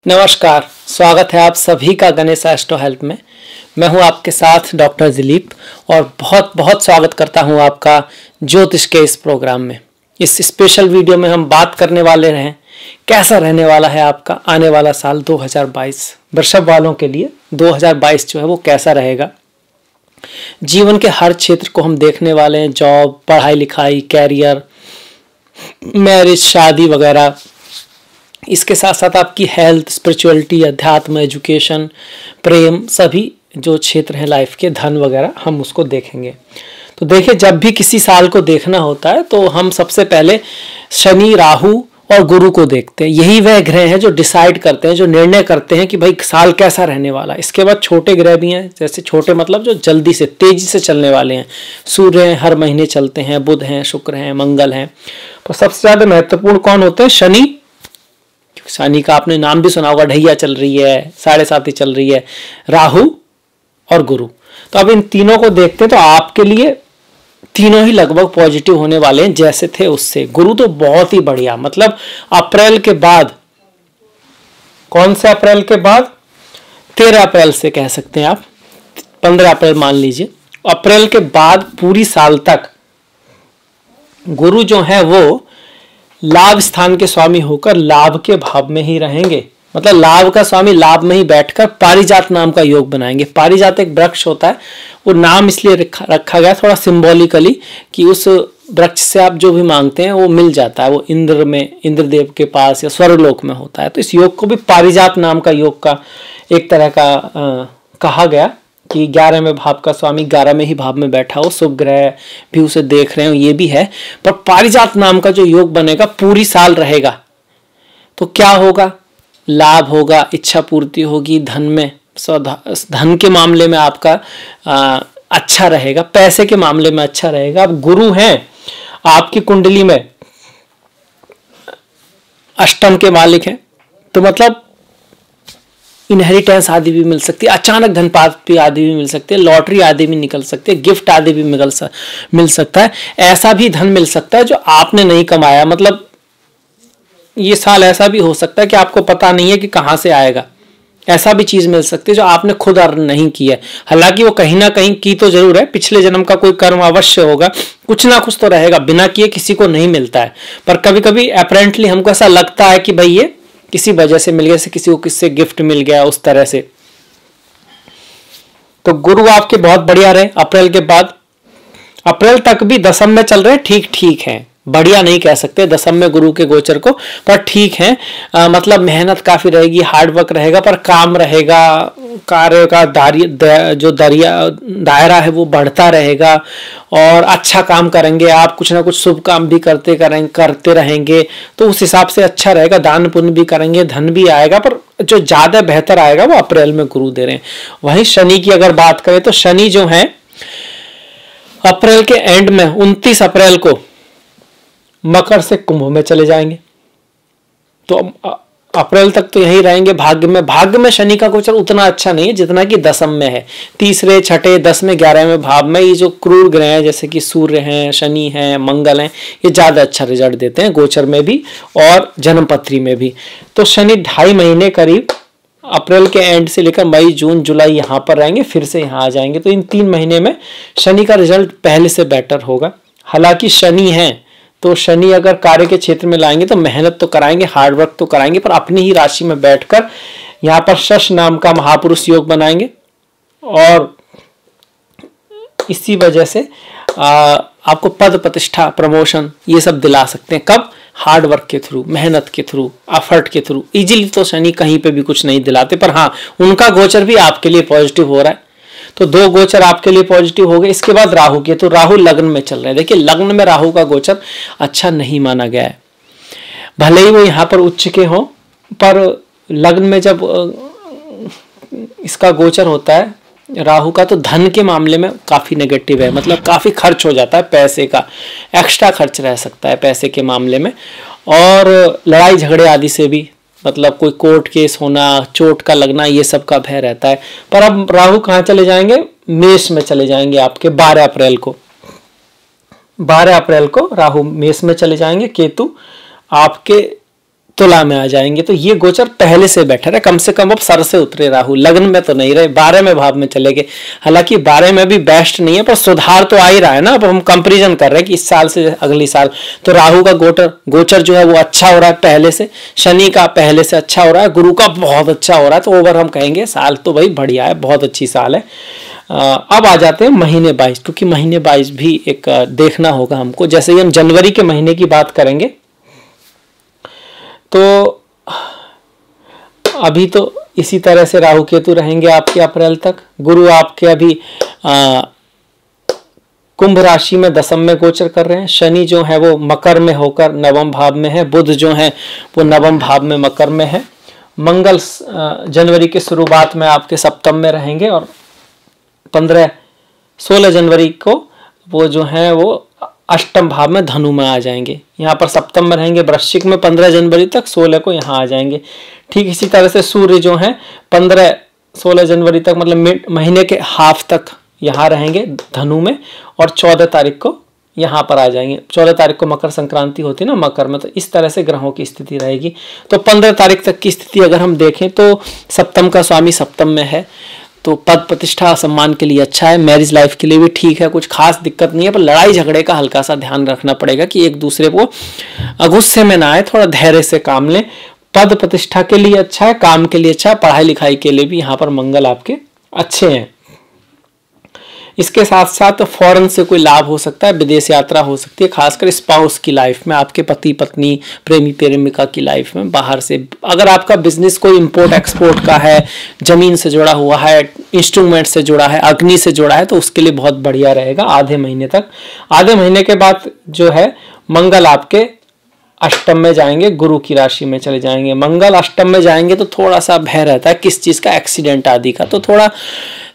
नमस्कार, स्वागत है आप सभी का गणेश एस्ट्रो हेल्प में। मैं हूं आपके साथ डॉक्टर दिलीप और बहुत बहुत स्वागत करता हूं आपका ज्योतिष के इस प्रोग्राम में। इस स्पेशल वीडियो में हम बात करने वाले हैं कैसा रहने वाला है आपका आने वाला साल 2022 वृषभ वालों के लिए। 2022 जो है वो कैसा रहेगा। जीवन के हर क्षेत्र को हम देखने वाले हैं, जॉब, पढ़ाई लिखाई, कैरियर, मैरिज, शादी वगैरह। इसके साथ साथ आपकी हेल्थ, स्पिरिचुअलिटी, अध्यात्म, एजुकेशन, प्रेम, सभी जो क्षेत्र हैं लाइफ के, धन वगैरह, हम उसको देखेंगे। तो देखिए, जब भी किसी साल को देखना होता है तो हम सबसे पहले शनि, राहु और गुरु को देखते हैं। यही वह ग्रह हैं जो डिसाइड करते हैं, जो निर्णय करते हैं कि भाई साल कैसा रहने वाला है। इसके बाद छोटे ग्रह भी हैं, जैसे छोटे मतलब जो जल्दी से तेजी से चलने वाले हैं। सूर्य हर महीने चलते हैं, बुध हैं, शुक्र हैं, मंगल हैं। तो सबसे ज्यादा महत्वपूर्ण कौन होते हैं? शनि का आपने नाम भी सुना होगा, ढैया चल रही है, 7.5 चल रही है, राहु और गुरु। तो अब इन तीनों को देखते हैं तो आपके लिए तीनों ही लगभग पॉजिटिव होने वाले हैं जैसे थे उससे। गुरु तो बहुत ही बढ़िया, मतलब अप्रैल के बाद, कौन से अप्रैल के बाद? 13 अप्रैल से कह सकते हैं आप, 15 अप्रैल मान लीजिए। अप्रैल के बाद पूरी साल तक गुरु जो है वो लाभ स्थान के स्वामी होकर लाभ के भाव में ही रहेंगे। मतलब लाभ का स्वामी लाभ में ही बैठकर पारिजात नाम का योग बनाएंगे। पारिजात एक वृक्ष होता है, वो नाम इसलिए रखा गया थोड़ा सिंबॉलिकली कि उस वृक्ष से आप जो भी मांगते हैं वो मिल जाता है। वो इंद्रदेव के पास या स्वर्गलोक में होता है। तो इस योग को भी पारिजात नाम का योग का एक तरह का कहा गया कि 11वें भाव का स्वामी 11वें ही भाव में बैठा हो, शुभ ग्रह भी उसे देख रहे हो, ये भी है। पर पारिजात नाम का जो योग बनेगा पूरी साल रहेगा। तो क्या होगा? लाभ होगा, इच्छा पूर्ति होगी, धन के मामले में आपका अच्छा रहेगा, पैसे के मामले में अच्छा रहेगा। अब गुरु हैं आपकी कुंडली में, अष्टम के मालिक हैं, तो मतलब इनहेरिटेंस आदि भी मिल सकती है, अचानक धन प्राप्ति आदि भी मिल सकती है, लॉटरी आदि भी निकल सकती है, गिफ्ट आदि भी मिल सकता है। ऐसा भी धन मिल सकता है जो आपने नहीं कमाया। मतलब ये साल ऐसा भी हो सकता है कि आपको पता नहीं है कि कहां से आएगा। ऐसा भी चीज मिल सकती है जो आपने खुद अर्न नहीं की है। हालांकि वो कहीं ना कहीं की तो जरूर है, पिछले जन्म का कोई कर्म अवश्य होगा, कुछ ना कुछ तो रहेगा, बिना किए किसी को नहीं मिलता है। पर कभी कभी अपेरेंटली हमको ऐसा लगता है कि भाई ये किसी वजह से मिल गया, से किसी को किससे गिफ्ट मिल गया, उस तरह से। तो गुरु आपके बहुत बढ़िया रहे अप्रैल के बाद। अप्रैल तक भी दशम में चल रहे, ठीक ठीक है, बढ़िया नहीं कह सकते दशम में गुरु के गोचर को, पर ठीक है। मतलब मेहनत काफी रहेगी, हार्डवर्क रहेगा, पर काम रहेगा, कार्य का दायरा है वो बढ़ता रहेगा और अच्छा काम करेंगे आप, कुछ ना कुछ शुभ काम भी करते रहेंगे। तो उस हिसाब से अच्छा रहेगा, दान पुण्य भी करेंगे, धन भी आएगा। पर जो ज्यादा बेहतर आएगा वो अप्रैल में गुरु दे रहे हैं। वहीं शनि की अगर बात करें तो शनि जो है अप्रैल के एंड में 29 अप्रैल को मकर से कुंभ में चले जाएंगे। तो अप्रैल तक तो यही रहेंगे। भाग्य में शनि का गोचर उतना अच्छा नहीं है जितना कि दशम में है। तीसरे, छठे, 10वें, 11वें भाव में ये जो क्रूर ग्रह हैं जैसे कि सूर्य हैं, शनि हैं, मंगल हैं, ये ज्यादा अच्छा रिजल्ट देते हैं गोचर में भी और जन्मपत्री में भी। तो शनि 2.5 महीने करीब अप्रैल के एंड से लेकर मई, जून, जुलाई यहाँ पर रहेंगे, फिर से यहाँ आ जाएंगे। तो इन 3 महीने में शनि का रिजल्ट पहले से बेटर होगा। हालांकि शनि है तो शनि अगर कार्य के क्षेत्र में लाएंगे तो मेहनत तो कराएंगे, हार्डवर्क तो कराएंगे, पर अपनी ही राशि में बैठकर यहाँ पर शश नाम का महापुरुष योग बनाएंगे। और इसी वजह से आपको पद प्रतिष्ठा, प्रमोशन ये सब दिला सकते हैं। कब? हार्डवर्क के थ्रू, मेहनत के थ्रू, एफर्ट के थ्रू। इजीली तो शनि कहीं पे भी कुछ नहीं दिलाते, पर हाँ उनका गोचर भी आपके लिए पॉजिटिव हो रहा है। तो 2 गोचर आपके लिए पॉजिटिव हो गए। इसके बाद राहु के, तो राहु लग्न में चल रहे हैं। देखिए, लग्न में राहु का गोचर अच्छा नहीं माना गया है, भले ही वो यहाँ पर उच्च के हो, पर लग्न में जब इसका गोचर होता है राहु का, तो धन के मामले में काफी नेगेटिव है। मतलब काफी खर्च हो जाता है, पैसे का एक्स्ट्रा खर्च रह सकता है पैसे के मामले में, और लड़ाई झगड़े आदि से भी, मतलब कोई कोर्ट केस होना, चोट का लगना, ये सब का भय रहता है। पर अब राहु कहाँ चले जाएंगे? मेष में चले जाएंगे आपके 12 अप्रैल को। 12 अप्रैल को राहु मेष में चले जाएंगे। केतु आपके तुला में आ जाएंगे। तो ये गोचर पहले से बेटर है, कम से कम अब सर से उतरे राहु, लग्न में तो नहीं रहे, 12वें भाव में चले गए। हालांकि 12 में भी बेस्ट नहीं है, पर सुधार तो आ ही रहा है ना। अब हम कंपैरिजन कर रहे हैं कि इस साल से अगली साल, तो राहु का गोचर जो है वो अच्छा हो रहा है पहले से, शनि का पहले से अच्छा हो रहा है, गुरु का बहुत अच्छा हो रहा है। तो ओवर हम कहेंगे साल तो भाई बढ़िया है, बहुत अच्छी साल है। अब आ जाते हैं महीने 22, क्योंकि महीने 22 भी एक देखना होगा हमको। जैसे ही हम जनवरी के महीने की बात करेंगे तो अभी तो इसी तरह से राहु केतु रहेंगे आपके अप्रैल तक। गुरु आपके अभी कुंभ राशि में दशम में गोचर कर रहे हैं। शनि जो है वो मकर में होकर नवम भाव में है। बुध जो है वो नवम भाव में मकर में है। मंगल जनवरी के शुरुआत में आपके सप्तम में रहेंगे और 16 जनवरी को वो जो है वो अष्टम भाव में धनु में आ जाएंगे। यहाँ पर सप्तम में रहेंगे वृश्चिक में 15 जनवरी तक, 16 को यहाँ आ जाएंगे। ठीक इसी तरह से सूर्य जो है 16 जनवरी तक, मतलब महीने के हाफ तक यहाँ रहेंगे धनु में, और 14 तारीख को यहाँ पर आ जाएंगे। 14 तारीख को मकर संक्रांति होती है ना मकर में, तो इस तरह से ग्रहों की स्थिति रहेगी। तो 15 तारीख तक की स्थिति अगर हम देखें तो सप्तम का स्वामी सप्तम में है, तो पद प्रतिष्ठा सम्मान के लिए अच्छा है। मैरिज लाइफ के लिए भी ठीक है, कुछ खास दिक्कत नहीं है, पर लड़ाई झगड़े का हल्का सा ध्यान रखना पड़ेगा कि एक दूसरे को गुस्से में ना आए, थोड़ा धैर्य से काम लें। पद प्रतिष्ठा के लिए अच्छा है, काम के लिए अच्छा है, पढ़ाई लिखाई के लिए भी यहाँ पर मंगल आपके अच्छे हैं। इसके साथ साथ फॉरेन से कोई लाभ हो सकता है, विदेश यात्रा हो सकती है, खासकर स्पाउस की लाइफ में, आपके पति पत्नी प्रेमी प्रेमिका की लाइफ में बाहर से। अगर आपका बिजनेस कोई इंपोर्ट एक्सपोर्ट का है, जमीन से जुड़ा हुआ है, इंस्ट्रूमेंट से जुड़ा है, अग्नि से जुड़ा है, तो उसके लिए बहुत बढ़िया रहेगा आधे महीने तक। आधे महीने के बाद जो है मंगल आपके अष्टम में जाएंगे, गुरु की राशि में चले जाएंगे। मंगल अष्टम में जाएंगे तो थोड़ा सा भय रहता है किस चीज़ का, एक्सीडेंट आदि का, तो थोड़ा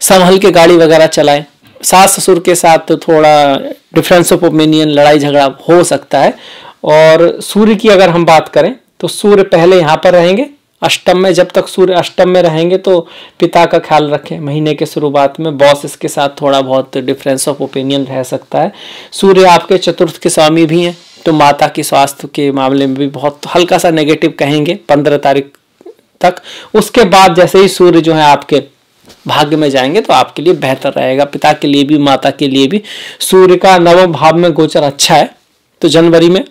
संभल के गाड़ी वगैरह चलाएं। सास ससुर के साथ तो थोड़ा डिफरेंस ऑफ ओपिनियन, लड़ाई झगड़ा हो सकता है। और सूर्य की अगर हम बात करें तो सूर्य पहले यहाँ पर रहेंगे अष्टम में। जब तक सूर्य अष्टम में रहेंगे तो पिता का ख्याल रखें। महीने के शुरुआत में बॉस के साथ थोड़ा बहुत डिफरेंस ऑफ ओपिनियन रह सकता है। सूर्य आपके चतुर्थ के स्वामी भी हैं, तो माता के स्वास्थ्य के मामले में भी बहुत हल्का सा नेगेटिव कहेंगे 15 तारीख तक। उसके बाद जैसे ही सूर्य जो है आपके भाग्य में जाएंगे तो आपके लिए बेहतर रहेगा, पिता के लिए भी माता के लिए भी। सूर्य का नवम भाव में गोचर अच्छा है, तो जनवरी में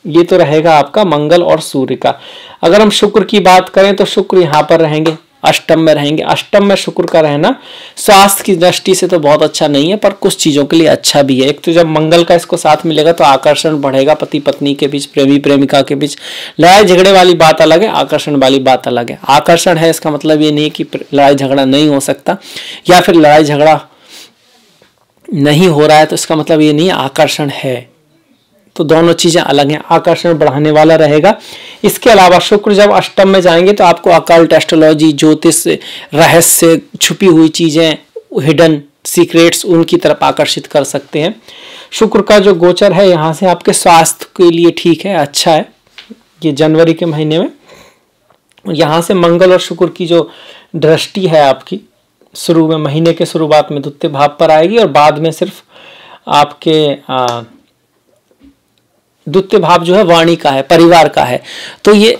ये तो रहेगा आपका मंगल और सूर्य का। अगर हम शुक्र की बात करें तो शुक्र यहाँ पर रहेंगे, अष्टम में रहेंगे। अष्टम में शुक्र का रहना स्वास्थ्य की दृष्टि से तो बहुत अच्छा नहीं है, पर कुछ चीजों के लिए अच्छा भी है। एक तो जब मंगल का इसको साथ मिलेगा तो आकर्षण बढ़ेगा, पति पत्नी के बीच, प्रेमी प्रेमिका के बीच। लड़ाई झगड़े वाली बात अलग है, आकर्षण वाली बात अलग है। आकर्षण है इसका मतलब ये नहीं कि लड़ाई झगड़ा नहीं हो सकता, या फिर लड़ाई झगड़ा नहीं हो रहा है तो इसका मतलब ये नहीं आकर्षण है। तो दोनों चीजें अलग हैं, आकर्षण बढ़ाने वाला रहेगा। इसके अलावा शुक्र जब अष्टम में जाएंगे तो आपको अकल्ट, एस्ट्रोलॉजी, ज्योतिष, रहस्य, छुपी हुई चीजें, हिडन सीक्रेट्स, उनकी तरफ आकर्षित कर सकते हैं। शुक्र का जो गोचर है यहाँ से आपके स्वास्थ्य के लिए ठीक है, अच्छा है ये जनवरी के महीने में। यहाँ से मंगल और शुक्र की जो दृष्टि है आपकी शुरू में, महीने के शुरुआत में द्वितीय भाव पर आएगी, और बाद में सिर्फ आपके द्वितीय भाव जो है वाणी का है, परिवार का है, तो ये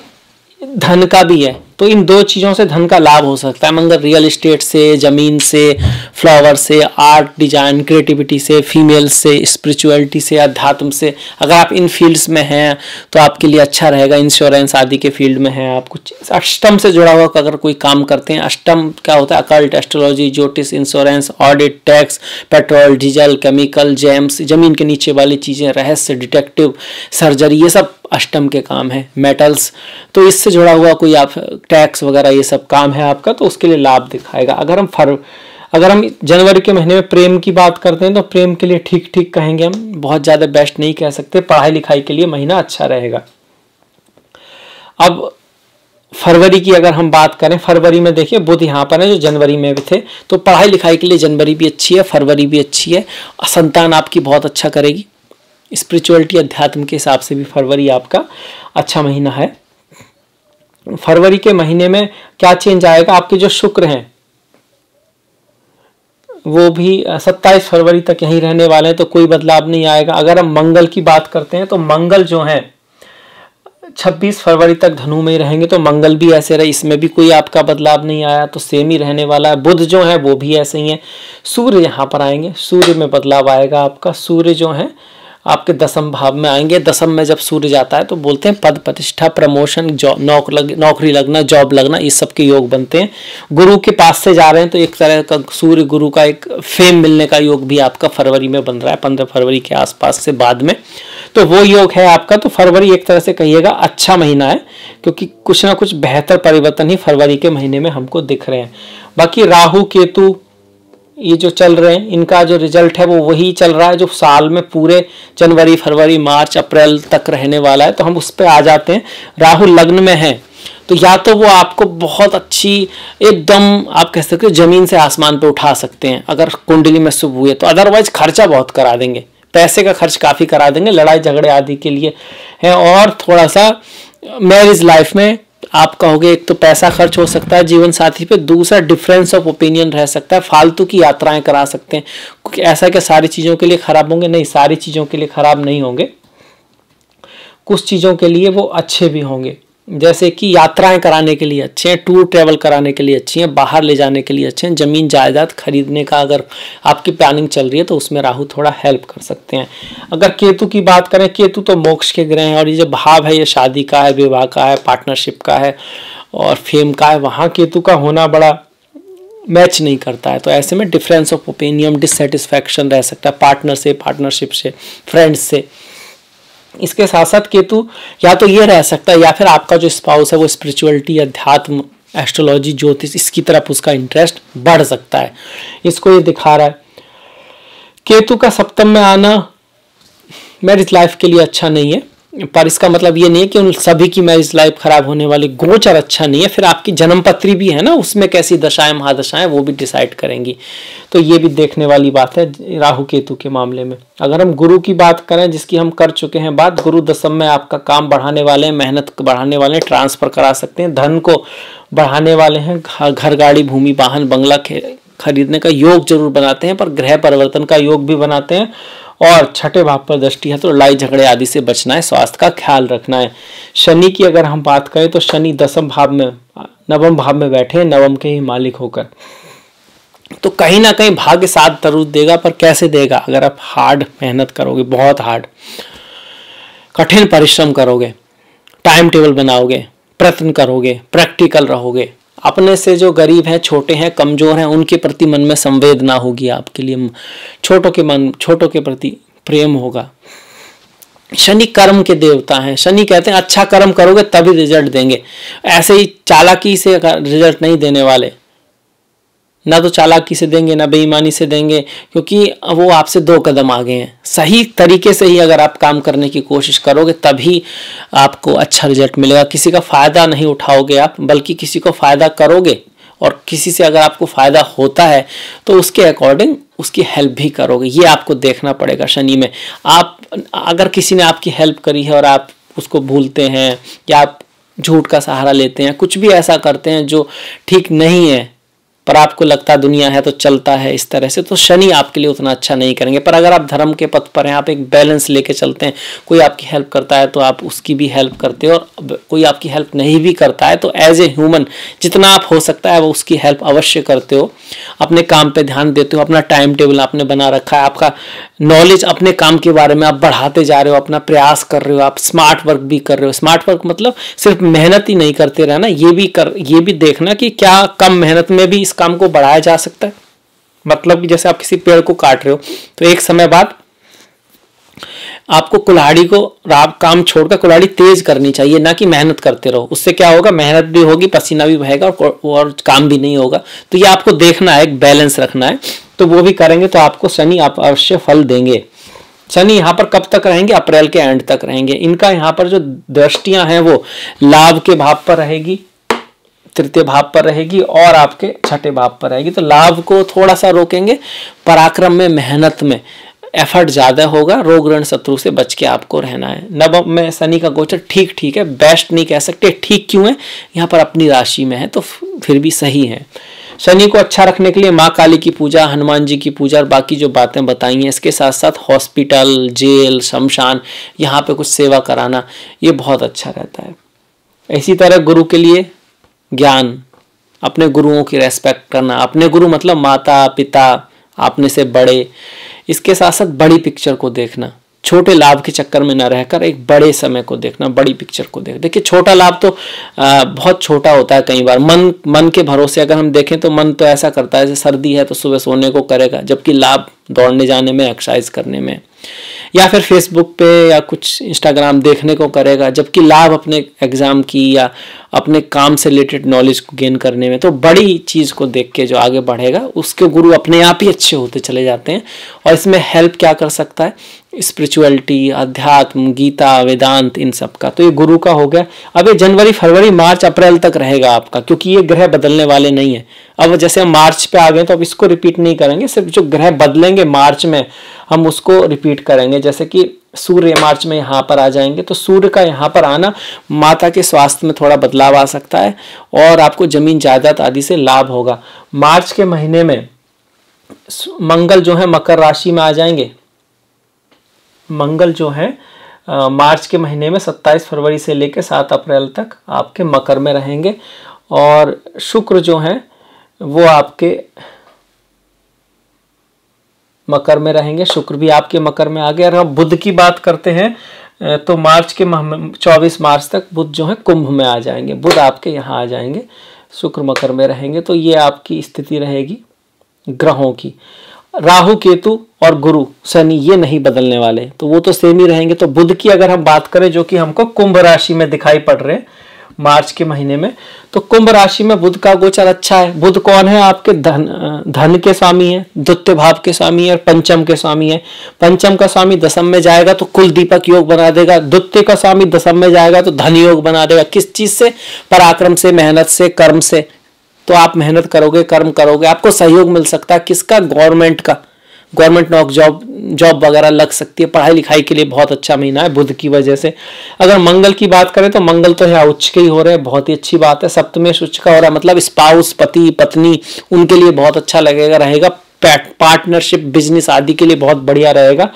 धन का भी है। तो इन दो चीज़ों से धन का लाभ हो सकता है। मंगल रियल एस्टेट से, जमीन से, फ्लावर से, आर्ट डिजाइन, क्रिएटिविटी से, फीमेल से, स्पिरिचुअलिटी से, अध्यात्म से, अगर आप इन फील्ड्स में हैं तो आपके लिए अच्छा रहेगा। इंश्योरेंस आदि के फील्ड में हैं आप, कुछ अष्टम से जुड़ा हुआ अगर कोई काम करते हैं। अष्टम क्या होता है? अकल्ट, एस्ट्रोलॉजी, ज्योतिष, insurance, audit, tax, petrol, diesel, chemical, James, जमीन के नीचे वाली चीज़ें, रहस्य, डिटेक्टिव, सर्जरी, ये सब अष्टम के काम है। मेटल्स, तो इससे जुड़ा हुआ कोई आप टैक्स वगैरह ये सब काम है आपका, तो उसके लिए लाभ दिखाएगा। अगर हम जनवरी के महीने में प्रेम की बात करते हैं तो प्रेम के लिए ठीक ठीक कहेंगे हम, बहुत ज़्यादा बेस्ट नहीं कह सकते। पढ़ाई लिखाई के लिए महीना अच्छा रहेगा। अब फरवरी की अगर हम बात करें, फरवरी में देखिए बुध यहाँ पर है जो जनवरी में भी थे, तो पढ़ाई लिखाई के लिए जनवरी भी अच्छी है, फरवरी भी अच्छी है। संतान आपकी बहुत अच्छा करेगी। स्पिरिचुअलिटी, अध्यात्म के हिसाब से भी फरवरी आपका अच्छा महीना है। फरवरी के महीने में क्या चेंज आएगा? आपके जो शुक्र हैं वो भी 27 फरवरी तक यहीं रहने वाले हैं, तो कोई बदलाव नहीं आएगा। अगर हम मंगल की बात करते हैं तो मंगल जो है 26 फरवरी तक धनु में ही रहेंगे, तो मंगल भी ऐसे रहे, इसमें भी कोई आपका बदलाव नहीं आया, तो सेम ही रहने वाला है। बुध जो है वो भी ऐसे ही है। सूर्य यहाँ पर आएंगे, सूर्य में बदलाव आएगा आपका। सूर्य जो है आपके 10th भाव में आएंगे। 10th में जब सूर्य जाता है तो बोलते हैं पद प्रतिष्ठा, प्रमोशन, नौकरी लगना, जॉब लगना, इस सब के योग बनते हैं। गुरु के पास से जा रहे हैं तो एक तरह का सूर्य गुरु का एक फेम मिलने का योग भी आपका फरवरी में बन रहा है, 15 फरवरी के आसपास से बाद में, तो वो योग है आपका। तो फरवरी एक तरह से कहिएगा अच्छा महीना है, क्योंकि कुछ ना कुछ बेहतर परिवर्तन ही फरवरी के महीने में हमको दिख रहे हैं। बाकी राहु केतु ये जो चल रहे हैं, इनका जो रिजल्ट है वो वही चल रहा है जो साल में पूरे जनवरी, फरवरी, मार्च, अप्रैल तक रहने वाला है। तो हम उस पर आ जाते हैं। राहु लग्न में है तो या तो वो आपको बहुत अच्छी एकदम आप कह सकते हो जमीन से आसमान पे उठा सकते हैं अगर कुंडली में शुभ हुए तो, अदरवाइज खर्चा बहुत करा देंगे, पैसे का खर्च काफ़ी करा देंगे, लड़ाई झगड़े आदि के लिए है। और थोड़ा सा मैरिज लाइफ में आप कहोगे एक तो पैसा खर्च हो सकता है जीवन साथी पे, दूसरा डिफरेंस ऑफ ओपिनियन रह सकता है, फालतू की यात्राएं करा सकते हैं। क्योंकि ऐसा क्या सारी चीज़ों के लिए खराब होंगे? नहीं, सारी चीज़ों के लिए खराब नहीं होंगे, कुछ चीज़ों के लिए वो अच्छे भी होंगे। जैसे कि यात्राएं कराने के लिए अच्छे हैं, टूर ट्रैवल कराने के लिए अच्छी हैं, बाहर ले जाने के लिए अच्छे हैं, ज़मीन जायदाद खरीदने का अगर आपकी प्लानिंग चल रही है तो उसमें राहु थोड़ा हेल्प कर सकते हैं। अगर केतु की बात करें, केतु तो मोक्ष के ग्रह हैं और ये जो भाव है ये शादी का है, विवाह का है, पार्टनरशिप का है और फेम का है, वहाँ केतु का होना बड़ा मैच नहीं करता है। तो ऐसे में डिफरेंस ऑफ ओपिनियन, डिससेटिस्फैक्शन रह सकता है पार्टनर से, पार्टनरशिप से, फ्रेंड्स से। इसके साथ साथ केतु या तो ये रह सकता है या फिर आपका जो स्पाउस है वो स्पिरिचुअलिटी, अध्यात्म, एस्ट्रोलॉजी, ज्योतिष, इसकी तरफ उसका इंटरेस्ट बढ़ सकता है, इसको ये दिखा रहा है। केतु का 7th में आना मैरिज लाइफ के लिए अच्छा नहीं है, पर इसका मतलब ये नहीं है कि उन सभी की मैरिज लाइफ खराब होने वाली। गोचर अच्छा नहीं है, फिर आपकी जन्मपत्री भी है ना, उसमें कैसी दशाएं महादशाएं वो भी डिसाइड करेंगी, तो ये भी देखने वाली बात है राहु केतु के मामले में। अगर हम गुरु की बात करें, जिसकी हम कर चुके हैं बात, गुरु 10th में आपका काम बढ़ाने वाले हैं, मेहनत बढ़ाने वाले हैं, ट्रांसफर करा सकते हैं, धन को बढ़ाने वाले हैं, घर गाड़ी भूमि वाहन बंगला खरीदने का योग जरूर बनाते हैं, पर ग्रह परिवर्तन का योग भी बनाते हैं। और 6ठे भाव पर दृष्टि है तो लड़ाई झगड़े आदि से बचना है, स्वास्थ्य का ख्याल रखना है। शनि की अगर हम बात करें तो शनि 10th भाव में, 9वें भाव में बैठे हैं, 9वें के ही मालिक होकर, तो कहीं ना कहीं भाग्य साथ जरूर देगा, पर कैसे देगा? अगर आप हार्ड मेहनत करोगे, बहुत हार्ड कठिन परिश्रम करोगे, टाइम टेबल बनाओगे, प्रयत्न करोगे, प्रैक्टिकल रहोगे, अपने से जो गरीब हैं, छोटे हैं, कमजोर हैं, उनके प्रति मन में संवेदना होगी आपके लिए, छोटों के प्रति प्रेम होगा। शनि कर्म के देवता हैं, शनि कहते हैं अच्छा कर्म करोगे तभी रिजल्ट देंगे, ऐसे ही चालाकी से रिजल्ट नहीं देने वाले, ना तो चालाकी से देंगे ना बेईमानी से देंगे, क्योंकि वो आपसे 2 कदम आगे हैं। सही तरीके से ही अगर आप काम करने की कोशिश करोगे तभी आपको अच्छा रिजल्ट मिलेगा। किसी का फ़ायदा नहीं उठाओगे आप, बल्कि किसी को फ़ायदा करोगे, और किसी से अगर आपको फ़ायदा होता है तो उसके अकॉर्डिंग उसकी हेल्प भी करोगे। ये आपको देखना पड़ेगा शनि में। आप अगर किसी ने आपकी हेल्प करी है और आप उसको भूलते हैं या आप झूठ का सहारा लेते हैं, कुछ भी ऐसा करते हैं जो ठीक नहीं है, पर आपको लगता है दुनिया है तो चलता है इस तरह से, तो शनि आपके लिए उतना अच्छा नहीं करेंगे। पर अगर आप धर्म के पथ पर हैं, आप एक बैलेंस लेके चलते हैं, कोई आपकी हेल्प करता है तो आप उसकी भी हेल्प करते हो, और कोई आपकी हेल्प नहीं भी करता है तो एज ए ह्यूमन जितना आप हो सकता है वो उसकी हेल्प अवश्य करते हो। अपने काम पे ध्यान देते हो, अपना टाइम टेबल आपने बना रखा है, आपका नॉलेज अपने काम के बारे में आप बढ़ाते जा रहे हो, अपना प्रयास कर रहे हो, आप स्मार्ट वर्क भी कर रहे हो। स्मार्ट वर्क मतलब सिर्फ मेहनत ही नहीं करते रहना, ये भी देखना कि क्या कम मेहनत में भी इस काम को बढ़ाया जा सकता है। मतलब कि जैसे आप किसी पेड़ को काट रहे हो तो एक समय बाद आपको कुल्हाड़ी को काम छोड़कर कुल्हाड़ी तेज करनी चाहिए, ना कि मेहनत करते रहो। उससे क्या होगा, मेहनत भी होगी, पसीना भी बहेगा और काम भी नहीं होगा। तो ये आपको देखना है, एक बैलेंस रखना है, तो वो भी करेंगे तो आपको शनि आप अवश्य फल देंगे। शनि यहाँ पर कब तक रहेंगे? अप्रैल के एंड तक रहेंगे। इनका यहाँ पर जो दृष्टियां हैं वो लाभ के भाव पर रहेगी, 3य भाव पर रहेगी और आपके 6ठे भाव पर रहेगी। तो लाभ को थोड़ा सा रोकेंगे, पराक्रम में, मेहनत में एफर्ट ज़्यादा होगा, रोग ऋण शत्रु से बच के आपको रहना है। 9वें में शनि का गोचर ठीक है, बेस्ट नहीं कह सकते, ठीक क्यों है, यहाँ पर अपनी राशि में है तो फिर भी सही है। शनि को अच्छा रखने के लिए माँ काली की पूजा, हनुमान जी की पूजा और बाकी जो बातें बताई हैं, इसके साथ साथ हॉस्पिटल, जेल, शमशान, यहाँ पे कुछ सेवा कराना, ये बहुत अच्छा रहता है। इसी तरह गुरु के लिए ज्ञान, अपने गुरुओं की रेस्पेक्ट करना, अपने गुरु मतलब माता पिता, अपने से बड़े, इसके साथ साथ बड़ी पिक्चर को देखना, छोटे लाभ के चक्कर में ना रहकर एक बड़े समय को देखना, बड़ी पिक्चर को देखिए छोटा लाभ तो बहुत छोटा होता है कई बार। मन के भरोसे अगर हम देखें तो मन तो ऐसा करता है, जैसे सर्दी है तो सुबह सोने को करेगा, जबकि लाभ दौड़ने जाने में, एक्सरसाइज करने में, या फिर फेसबुक पे या कुछ इंस्टाग्राम देखने को करेगा, जबकि लाभ अपने एग्जाम की या अपने काम से रिलेटेड नॉलेज को गेन करने में। तो बड़ी चीज़ को देख के जो आगे बढ़ेगा उसके गुरु अपने आप ही अच्छे होते चले जाते हैं। और इसमें हेल्प क्या कर सकता है, स्पिरिचुअलिटी, अध्यात्म, गीता, वेदांत, इन सब का। तो ये गुरु का हो गया। अब ये जनवरी, फरवरी, मार्च, अप्रैल तक रहेगा आपका, क्योंकि ये ग्रह बदलने वाले नहीं है। अब जैसे हम मार्च पे आ गए तो अब इसको रिपीट नहीं करेंगे, सिर्फ जो ग्रह बदलेंगे मार्च में हम उसको रिपीट करेंगे। जैसे कि सूर्य मार्च में यहाँ पर आ जाएंगे, तो सूर्य का यहाँ पर आना माता के स्वास्थ्य में थोड़ा बदलाव आ सकता है और आपको जमीन जायदाद आदि से लाभ होगा। मार्च के महीने में मंगल जो है मकर राशि में आ जाएंगे। मंगल जो है मार्च के महीने में 27 फरवरी से लेकर 7 अप्रैल तक आपके मकर में रहेंगे। और शुक्र जो है वो आपके मकर में रहेंगे, शुक्र भी आपके मकर में आ गए। और हम बुध की बात करते हैं तो मार्च के 24 मार्च तक बुध जो है कुंभ में आ जाएंगे, बुध आपके यहाँ आ जाएंगे, शुक्र मकर में रहेंगे। तो ये आपकी स्थिति रहेगी ग्रहों की। राहु, केतु और गुरु, शनि ये नहीं बदलने वाले, तो वो तो सेम ही रहेंगे। तो बुध की अगर हम बात करें जो कि हमको कुंभ राशि में दिखाई पड़ रहे हैं मार्च के महीने में, तो कुंभ राशि में बुध का गोचर अच्छा है। बुध कौन है, आपके धन के स्वामी है, द्वितीय भाव के स्वामी है और पंचम के स्वामी है। पंचम का स्वामी दशम में जाएगा तो कुल दीपक योग बना देगा, द्वितीय का स्वामी दशम में जाएगा तो धन योग बना देगा। किस चीज से, पराक्रम से, मेहनत से, कर्म से। तो आप मेहनत करोगे, कर्म करोगे, आपको सहयोग मिल सकता है। किसका, गवर्नमेंट का, गवर्नमेंट जॉब वगैरह लग सकती है। पढ़ाई लिखाई के लिए बहुत अच्छा महीना है बुध की वजह से। अगर मंगल की बात करें तो मंगल तो यहाँ उच्च के ही हो रहे हैं, बहुत ही अच्छी बात है। सप्तमेश उच्च का हो रहा है, मतलब स्पाउस, पति पत्नी, उनके लिए बहुत अच्छा लगेगा रहेगा। पार्टनरशिप, बिजनेस आदि के लिए बहुत बढ़िया रहेगा।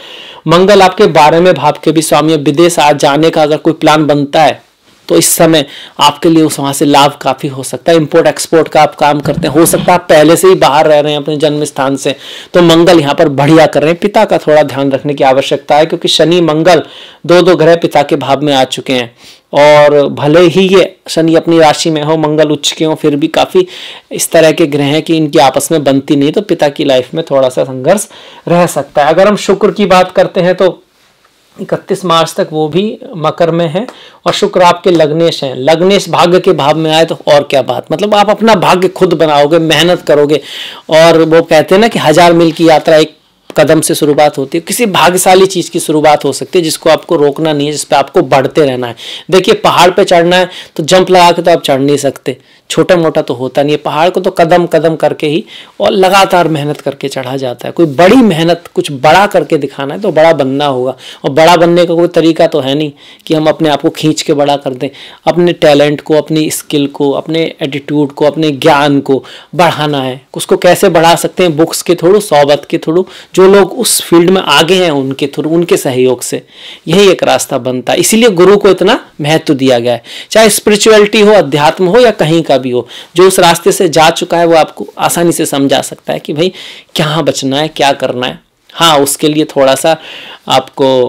मंगल आपके 12वें भाव के भी स्वामी है। विदेश आज जाने का अगर कोई प्लान बनता है तो इस समय आपके लिए उस वहाँ से लाभ काफ़ी हो सकता है। इंपोर्ट एक्सपोर्ट का आप काम करते हैं, हो सकता है आप पहले से ही बाहर रह रहे हैं अपने जन्म स्थान से, तो मंगल यहाँ पर बढ़िया कर रहे हैं। पिता का थोड़ा ध्यान रखने की आवश्यकता है, क्योंकि शनि मंगल दो ग्रह पिता के भाव में आ चुके हैं। और भले ही ये शनि अपनी राशि में हो, मंगल उच्च के हो, फिर भी काफ़ी इस तरह के ग्रह हैं कि इनकी आपस में बनती नहीं, तो पिता की लाइफ में थोड़ा सा संघर्ष रह सकता है। अगर हम शुक्र की बात करते हैं तो 31 मार्च तक वो भी मकर में है और शुक्र आपके लग्नेश हैं। लग्नेश भाग्य के भाव में आए तो और क्या बात, मतलब आप अपना भाग्य खुद बनाओगे, मेहनत करोगे। और वो कहते हैं ना कि 1000 मील की यात्रा एक कदम से शुरुआत होती है। किसी भाग्यशाली चीज की शुरुआत हो सकती है जिसको आपको रोकना नहीं है, जिस पे आपको बढ़ते रहना है। देखिए पहाड़ पे चढ़ना है तो जंप लगा के तो आप चढ़ नहीं सकते, छोटा मोटा तो होता नहीं है। पहाड़ को तो कदम कदम करके ही और लगातार मेहनत करके चढ़ा जाता है। कोई बड़ी मेहनत, कुछ बड़ा करके दिखाना है तो बड़ा बनना होगा। और बड़ा बनने का कोई तरीका तो है नहीं कि हम अपने आप को खींच के बड़ा कर दें। अपने टैलेंट को, अपनी स्किल को, अपने एटीट्यूड को, अपने ज्ञान को बढ़ाना है। उसको कैसे बढ़ा सकते हैं, बुक्स के थ्रू, सोहबत के थ्रू, जो लोग उस फील्ड में आगे हैं उनके थ्रू, उनके सहयोग से यही एक रास्ता बनता है। इसीलिए गुरु को इतना महत्व दिया गया है। चाहे स्पिरिचुअलिटी हो, अध्यात्म हो या कहीं का भी हो, जो उस रास्ते से जा चुका है वो आपको आसानी से समझा सकता है कि भाई क्या बचना है, क्या करना है। हाँ, उसके लिए थोड़ा सा आपको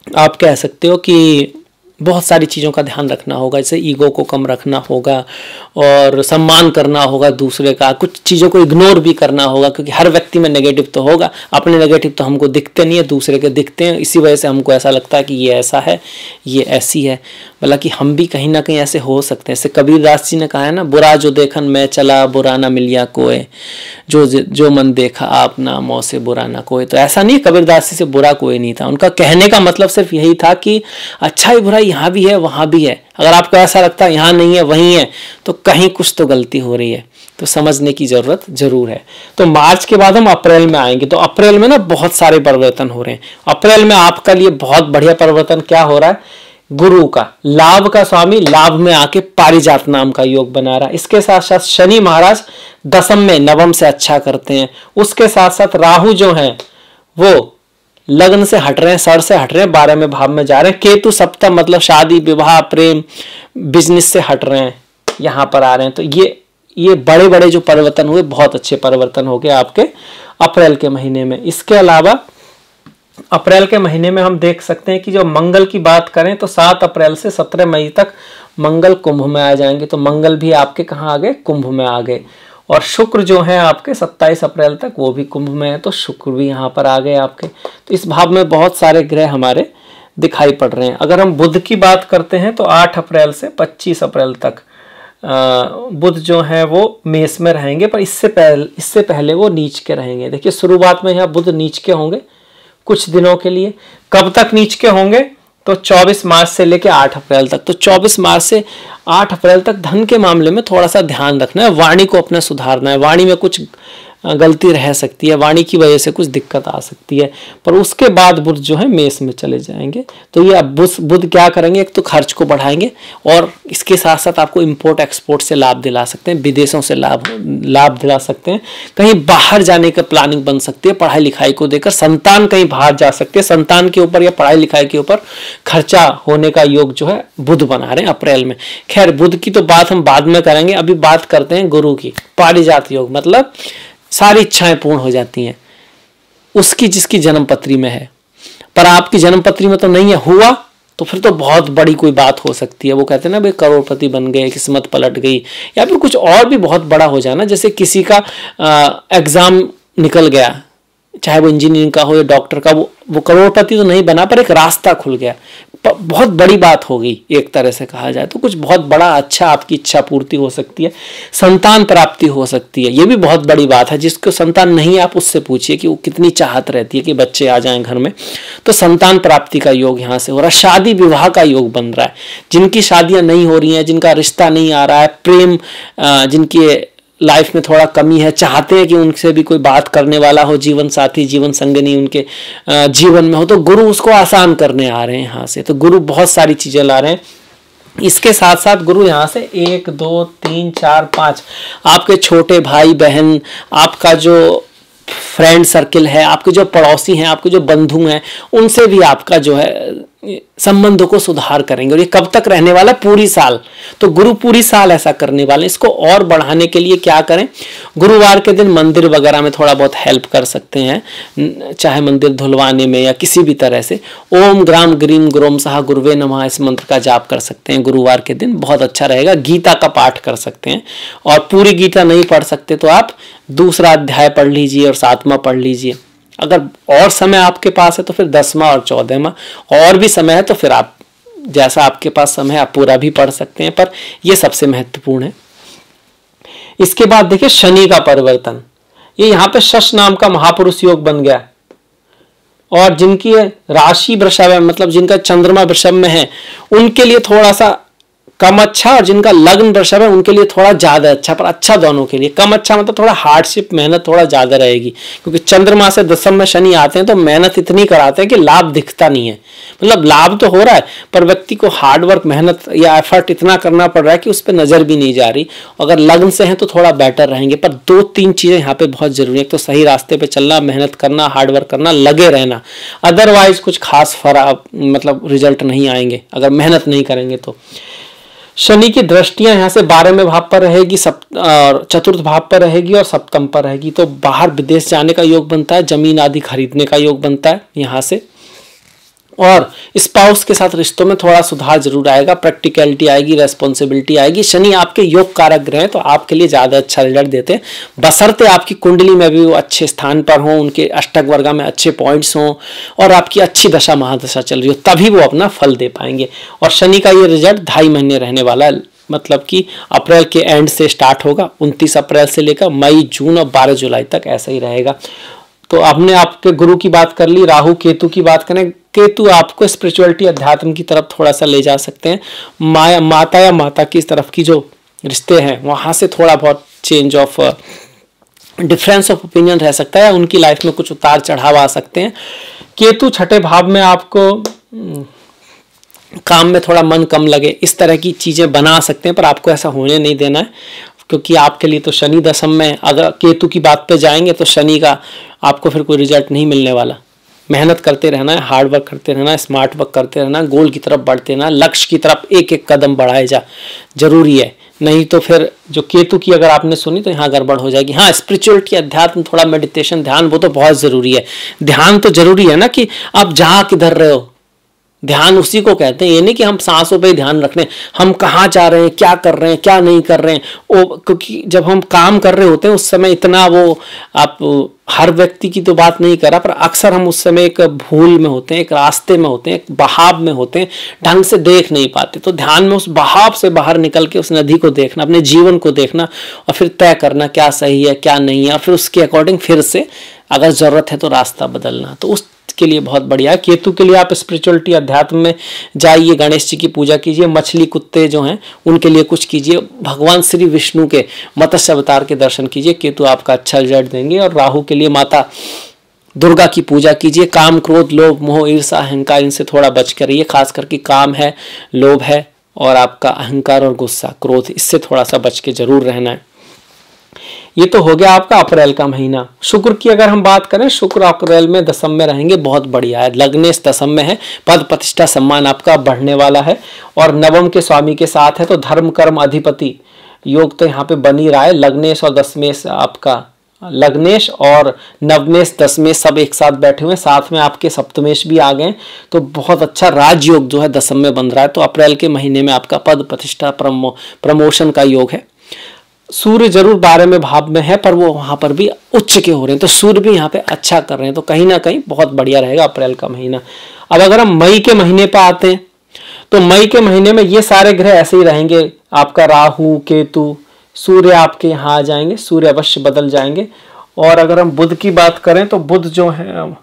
आप कह सकते हो कि बहुत सारी चीज़ों का ध्यान रखना होगा। जैसे ईगो को कम रखना होगा और सम्मान करना होगा दूसरे का। कुछ चीज़ों को इग्नोर भी करना होगा, क्योंकि हर व्यक्ति में नेगेटिव तो होगा। अपने नेगेटिव तो हमको दिखते नहीं है, दूसरे के दिखते हैं। इसी वजह से हमको ऐसा लगता है कि ये ऐसा है, ये ऐसी है। हालांकि हम भी कहीं ना कहीं ऐसे हो सकते हैं। जैसे कबीरदास जी ने कहा है ना, बुरा जो देखन मैं चला, बुरा ना मिलिया कोई, जो मन देखा आप नामों से बुरा ना कोई। तो ऐसा नहीं, कबीरदास जी से बुरा कोई नहीं था। उनका कहने का मतलब सिर्फ यही था कि अच्छा ही बुराई यहाँ भी है, वहाँ भी है। अगर आपको ऐसा लगता है यहाँ नहीं है वहीं है, तो कहीं कुछ तो गलती हो रही है। तो समझने की जरूरत जरूर है। तो मार्च के बाद हम अप्रैल में आएंगे। तो अप्रैल में ना बहुत सारे परिवर्तन हो रहे हैं। अप्रैल में आपका लिए बहुत बढ़िया परिवर्तन क्या हो रहा है, गुरु का लाभ का स्वामी लाभ में आके पारिजात नाम का योग बना रहा है। इसके साथ साथ शनि महाराज दशम में नवम से अच्छा करते हैं। उसके साथ साथ राहु जो है वो लग्न से हट रहे हैं, सर से हट रहे हैं, 12वें भाव में जा रहे हैं। केतु सप्तम मतलब शादी विवाह प्रेम बिजनेस से हट रहे हैं, यहाँ पर आ रहे हैं। तो ये बड़े बड़े जो परिवर्तन हुए बहुत अच्छे परिवर्तन हो गए आपके अप्रैल के महीने में। इसके अलावा अप्रैल के महीने में हम देख सकते हैं कि जो मंगल की बात करें तो 7 अप्रैल से 17 मई तक मंगल कुंभ में आ जाएंगे। तो मंगल भी आपके कहाँ आ गए? कुंभ में आ गए। और शुक्र जो है आपके 27 अप्रैल तक वो भी कुंभ में है, तो शुक्र भी यहाँ पर आ गए आपके। तो इस भाव में बहुत सारे ग्रह हमारे दिखाई पड़ रहे हैं। अगर हम बुध की बात करते हैं तो 8 अप्रैल से 25 अप्रैल तक बुध जो है वो मेष में रहेंगे, पर इससे पहले वो नीच के रहेंगे। देखिए शुरुआत में यहाँ बुध नीच के होंगे कुछ दिनों के लिए। कब तक नीच के होंगे? तो 24 मार्च से लेकर 8 अप्रैल तक। तो 24 मार्च से 8 अप्रैल तक धन के मामले में थोड़ा सा ध्यान रखना है, वाणी को अपना सुधारना है। वाणी में कुछ गलती रह सकती है, वाणी की वजह से कुछ दिक्कत आ सकती है। पर उसके बाद बुध जो है मेष में चले जाएंगे। तो ये अब बुध क्या करेंगे? एक तो खर्च को बढ़ाएंगे और इसके साथ साथ आपको इंपोर्ट एक्सपोर्ट से लाभ दिला सकते हैं, विदेशों से लाभ दिला सकते हैं। कहीं बाहर जाने का प्लानिंग बन सकती है पढ़ाई लिखाई को देकर। संतान कहीं बाहर जा सकते हैं, संतान के ऊपर या पढ़ाई लिखाई के ऊपर खर्चा होने का योग जो है बुध बना रहे हैं अप्रैल में। खैर बुध की तो बात हम बाद में करेंगे, अभी बात करते हैं गुरु की। पारिजात योग मतलब सारी इच्छाएं पूर्ण हो जाती हैं उसकी जिसकी जन्मपत्री में है, पर आपकी जन्मपत्री में तो नहीं है, हुआ तो फिर तो बहुत बड़ी कोई बात हो सकती है। वो कहते हैं ना भाई करोड़पति बन गए, किस्मत पलट गई, या फिर कुछ और भी बहुत बड़ा हो जाना। जैसे किसी का एग्जाम निकल गया, चाहे वो इंजीनियरिंग का हो या डॉक्टर का, वो करोड़पति तो नहीं बना पर एक रास्ता खुल गया, बहुत बड़ी बात हो गई एक तरह से कहा जाए तो। कुछ बहुत बड़ा अच्छा आपकी इच्छा पूर्ति हो सकती है, संतान प्राप्ति हो सकती है, ये भी बहुत बड़ी बात है। जिसको संतान नहीं आप उससे पूछिए कि वो कितनी चाहत रहती है कि बच्चे आ जाएं घर में। तो संतान प्राप्ति का योग यहाँ से हो रहा है। शादी विवाह का योग बन रहा है। जिनकी शादियां नहीं हो रही हैं, जिनका रिश्ता नहीं आ रहा है, प्रेम जिनकी लाइफ में थोड़ा कमी है, चाहते हैं कि उनसे भी कोई बात करने वाला हो, जीवन साथी जीवन संगनी उनके जीवन में हो, तो गुरु उसको आसान करने आ रहे हैं यहाँ से। तो गुरु बहुत सारी चीजें ला रहे हैं। इसके साथ साथ गुरु यहाँ से 1 2 3 4 5 आपके छोटे भाई बहन, आपका जो फ्रेंड सर्किल है, आपके जो पड़ोसी हैं, आपके जो बंधु हैं, उनसे भी आपका जो है संबंधों को सुधार करेंगे। और ये कब तक रहने वाला है? पूरी साल। तो गुरु पूरी साल ऐसा करने वाले। इसको और बढ़ाने के लिए क्या करें? गुरुवार के दिन मंदिर वगैरह में थोड़ा बहुत हेल्प कर सकते हैं, चाहे मंदिर धुलवाने में या किसी भी तरह से। ओम ग्राम ग्रीम गुरोम सहा गुरुवे नमः इस मंत्र का जाप कर सकते हैं गुरुवार के दिन, बहुत अच्छा रहेगा। गीता का पाठ कर सकते हैं, और पूरी गीता नहीं पढ़ सकते तो आप दूसरा अध्याय पढ़ लीजिए और 7वां पढ़ लीजिए। अगर और समय आपके पास है तो फिर 10वां और 14वां, और भी समय है तो फिर आप जैसा आपके पास समय है आप पूरा भी पढ़ सकते हैं, पर यह सबसे महत्वपूर्ण है। इसके बाद देखिए शनि का परिवर्तन। ये यहाँ पे शश नाम का महापुरुष योग बन गया, और जिनकी राशि वृषभ है, मतलब जिनका चंद्रमा वृषभ में है, उनके लिए थोड़ा सा कम अच्छा, और जिनका लग्न वृषभ है उनके लिए थोड़ा ज्यादा अच्छा। पर अच्छा दोनों के लिए। कम अच्छा मतलब थोड़ा हार्डशिप, मेहनत थोड़ा ज्यादा रहेगी, क्योंकि चंद्रमा से दशम में शनि आते हैं तो मेहनत इतनी कराते हैं कि लाभ दिखता नहीं है। मतलब लाभ तो हो रहा है पर व्यक्ति को हार्डवर्क, मेहनत या एफर्ट इतना करना पड़ रहा है कि उस पर नजर भी नहीं जा रही। अगर लग्न से है तो थोड़ा बेटर रहेंगे, पर 2-3 चीजें यहाँ पे बहुत जरूरी है। एक तो सही रास्ते पे चलना, मेहनत करना, हार्डवर्क करना, लगे रहना, अदरवाइज कुछ खास फर्क मतलब रिजल्ट नहीं आएंगे अगर मेहनत नहीं करेंगे तो। शनि की दृष्टियां यहाँ से 12वें भाव पर रहेगी, और चतुर्थ भाव पर रहेगी और सप्तम पर रहेगी। तो बाहर विदेश जाने का योग बनता है, जमीन आदि खरीदने का योग बनता है यहाँ से। और स्पाउस के साथ रिश्तों में थोड़ा सुधार जरूर आएगा, प्रैक्टिकलिटी आएगी, रेस्पॉन्सिबिलिटी आएगी। शनि आपके योग कारक ग्रह हैं तो आपके लिए ज्यादा अच्छा रिजल्ट देते हैं, बशर्ते आपकी कुंडली में भी वो अच्छे स्थान पर हों, उनके अष्टक वर्गा में अच्छे पॉइंट्स हों, और आपकी अच्छी दशा महादशा चल रही हो, तभी वो अपना फल दे पाएंगे। और शनि का ये रिजल्ट 2.5 महीने रहने वाला है, मतलब कि अप्रैल के एंड से स्टार्ट होगा, 29 अप्रैल से लेकर मई, जून और 12 जुलाई तक ऐसा ही रहेगा। तो हमने आपके गुरु की बात कर ली। राहु केतु की बात करें, केतु आपको स्पिरिचुअलिटी, अध्यात्म की तरफ थोड़ा सा ले जा सकते हैं। माता या माता की तरफ की जो रिश्ते हैं वहां से थोड़ा बहुत change of difference of opinion रह सकता है, उनकी लाइफ में कुछ उतार चढ़ाव आ सकते हैं। केतु 6ठे भाव में आपको काम में थोड़ा मन कम लगे, इस तरह की चीज़ें बना सकते हैं, पर आपको ऐसा होने नहीं देना है, क्योंकि आपके लिए तो शनि दशम में, अगर केतु की बात पे जाएंगे तो शनि का आपको फिर कोई रिजल्ट नहीं मिलने वाला। मेहनत करते रहना है, हार्ड वर्क करते रहना है, स्मार्ट वर्क करते रहना, गोल की तरफ बढ़ते रहना, लक्ष्य की तरफ एक एक कदम बढ़ाए जा, जरूरी है। नहीं तो फिर जो केतु की अगर आपने सुनी तो यहाँ गड़बड़ हो जाएगी। हाँ, स्पिरिचुअलिटी, अध्यात्म, थोड़ा मेडिटेशन, ध्यान, वो तो बहुत ज़रूरी है। ध्यान तो जरूरी है ना, कि आप जहाँ किधर रहे हो, ध्यान उसी को कहते हैं। ये नहीं कि हम सांसों पे ध्यान रख रहे हैं, हम कहाँ जा रहे हैं, क्या कर रहे हैं, क्या नहीं कर रहे हैं। क्योंकि जब हम काम कर रहे होते हैं उस समय इतना वो, आप हर व्यक्ति की तो बात नहीं कर रहा, पर अक्सर हम उस समय एक भूल में होते हैं, एक रास्ते में होते हैं, एक बहाव में होते हैं, ढंग से देख नहीं पाते। तो ध्यान में उस बहाव से बाहर निकल के उस नदी को देखना, अपने जीवन को देखना, और फिर तय करना क्या सही है क्या नहीं है, और फिर उसके अकॉर्डिंग फिर से अगर जरूरत है तो रास्ता बदलना। तो उस के लिए बहुत बढ़िया है। केतु के लिए आप स्पिरिचुअलिटी, अध्यात्म में जाइए, गणेश जी की पूजा कीजिए, मछली कुत्ते जो हैं उनके लिए कुछ कीजिए, भगवान श्री विष्णु के मत्स्य अवतार के दर्शन कीजिए, केतु आपका अच्छा रिजल्ट देंगे। और राहु के लिए माता दुर्गा की पूजा कीजिए। काम, क्रोध, लोभ, मोह, ईर्ष्या, अहंकार, इनसे थोड़ा बच कर रहिए। खास करके काम है, लोभ है, और आपका अहंकार और गुस्सा, क्रोध, इससे थोड़ा सा बच के जरूर रहना है। ये तो हो गया आपका अप्रैल का महीना। शुक्र की अगर हम बात करें, शुक्र अप्रैल में दशम में रहेंगे, बहुत बढ़िया है। लग्नेश दशम में है, पद प्रतिष्ठा सम्मान आपका बढ़ने वाला है, और नवम के स्वामी के साथ है, तो धर्म कर्म अधिपति योग तो यहाँ पे बन ही रहा है। लग्नेश और दशमेश आपका, लग्नेश और नवमेश दशमेश सब एक साथ बैठे हुए हैं, साथ में आपके सप्तमेश भी आ गए, तो बहुत अच्छा राजयोग जो है दशम में बन रहा है। तो अप्रैल के महीने में आपका पद प्रतिष्ठा प्रमोशन का योग है। सूर्य जरूर 12वें भाव में है, पर वो वहां पर भी उच्च के हो रहे हैं, तो सूर्य भी यहाँ पे अच्छा कर रहे हैं, तो कहीं ना कहीं बहुत बढ़िया रहेगा अप्रैल का महीना। अब अगर हम मई के महीने पर आते हैं, तो मई के महीने में ये सारे ग्रह ऐसे ही रहेंगे, आपका राहु, केतु, सूर्य आपके यहाँ आ जाएंगे, सूर्य अवश्य बदल जाएंगे। और अगर हम बुध की बात करें, तो बुध जो है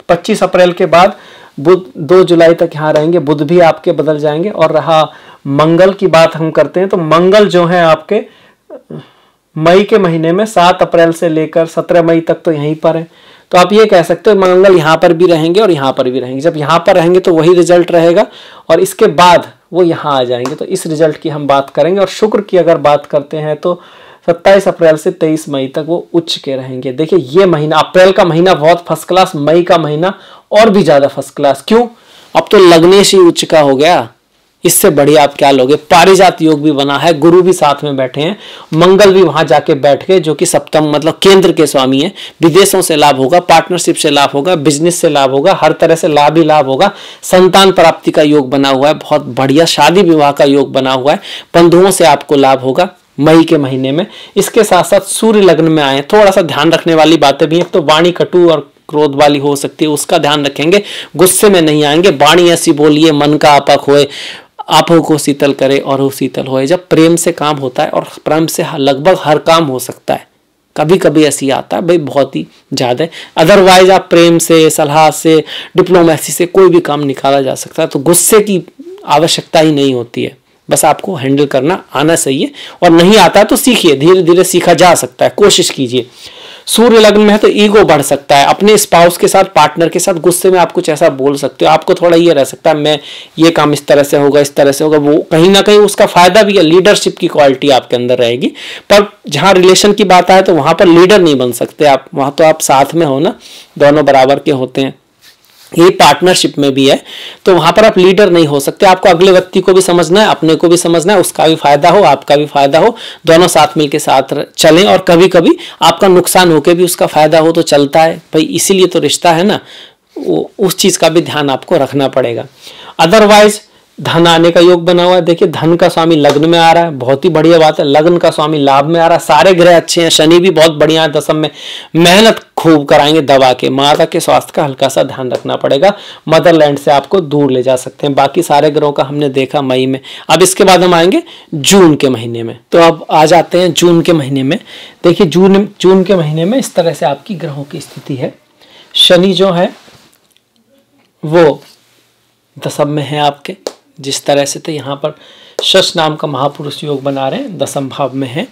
25 अप्रैल के बाद बुध 2 जुलाई तक यहाँ रहेंगे, बुध भी आपके बदल जाएंगे। और रहा मंगल की बात हम करते हैं, तो मंगल जो है आपके मई के महीने में 7 अप्रैल से लेकर 17 मई तक तो यहीं पर है। तो आप ये कह सकते हो मंगल यहाँ पर भी रहेंगे और यहाँ पर भी रहेंगे। जब यहाँ पर रहेंगे तो वही रिजल्ट रहेगा, और इसके बाद वो यहाँ आ जाएंगे, तो इस रिजल्ट की हम बात करेंगे। और शुक्र की अगर बात करते हैं तो 27 अप्रैल से 23 मई तक वो उच्च के रहेंगे। देखिए ये महीना, अप्रैल का महीना बहुत फर्स्ट क्लास, मई का महीना और भी ज्यादा फर्स्ट क्लास। क्यों? अब तो लग्नेश ही उच्च का हो गया, इससे बढ़िया आप क्या लोगे। पारिजात योग भी बना है, गुरु भी साथ में बैठे हैं, मंगल भी वहां जाके बैठ गए, जो कि सप्तम मतलब केंद्र के स्वामी है। विदेशों से लाभ होगा, पार्टनरशिप से लाभ होगा, बिजनेस से लाभ होगा, हर तरह से लाभ ही लाभ होगा। संतान प्राप्ति का योग बना हुआ है, बहुत बढ़िया। शादी विवाह का योग बना हुआ है, बंधुओं से आपको लाभ होगा मई के महीने में। इसके साथ साथ सूर्य लग्न में आए, थोड़ा सा ध्यान रखने वाली बातें भी हैं, तो वाणी कटु और क्रोध वाली हो सकती है, उसका ध्यान रखेंगे। गुस्से में नहीं आएंगे, वाणी ऐसी बोलिए मन का आपक होए, आंखों को शीतल करे और वो शीतल होए। जब प्रेम से काम होता है, और प्रेम से लगभग हर काम हो सकता है, कभी कभी ऐसी आता है भाई बहुत ही ज्यादा, अदरवाइज आप प्रेम से, सलाह से, डिप्लोमेसी से कोई भी काम निकाला जा सकता है। तो गुस्से की आवश्यकता ही नहीं होती है, बस आपको हैंडल करना आना चाहिए, और नहीं आता है तो सीखिए, धीरे धीरे सीखा जा सकता है, कोशिश कीजिए। सूर्य लग्न में है तो ईगो बढ़ सकता है, अपने स्पाउस के साथ, पार्टनर के साथ गुस्से में आप कुछ ऐसा बोल सकते हो, आपको थोड़ा ये रह सकता है मैं ये काम इस तरह से होगा, इस तरह से होगा। वो कहीं ना कहीं उसका फायदा भी है, लीडरशिप की क्वालिटी आपके अंदर रहेगी। पर जहां रिलेशन की बात आए तो वहां पर लीडर नहीं बन सकते आप, वहां तो आप साथ में हो ना, दोनों बराबर के होते हैं। ये पार्टनरशिप में भी है, तो वहां पर आप लीडर नहीं हो सकते। आपको अगले व्यक्ति को भी समझना है, अपने को भी समझना है, उसका भी फायदा हो, आपका भी फायदा हो, दोनों साथ मिलके साथ चलें। और कभी कभी आपका नुकसान होके भी उसका फायदा हो तो चलता है भाई, इसीलिए तो रिश्ता है ना, उस चीज का भी ध्यान आपको रखना पड़ेगा। अदरवाइज धन आने का योग बना हुआ है। देखिए धन का स्वामी लग्न में आ रहा है, बहुत ही बढ़िया बात है। लग्न का स्वामी लाभ में आ रहा है, सारे ग्रह अच्छे हैं। शनि भी बहुत बढ़िया है दशम में, मेहनत खूब कराएंगे दबा के। माता के स्वास्थ्य का हल्का सा ध्यान रखना पड़ेगा, मदरलैंड से आपको दूर ले जा सकते हैं। बाकी सारे ग्रहों का हमने देखा मई में। अब इसके बाद हम आएंगे जून के महीने में, तो अब आ जाते हैं जून के महीने में। देखिए जून के महीने में इस तरह से आपकी ग्रहों की स्थिति है। शनि जो है वो दशम में है आपके, जिस तरह से तो यहाँ पर शश नाम का महापुरुष योग बना रहे हैं, दशम भाव में है।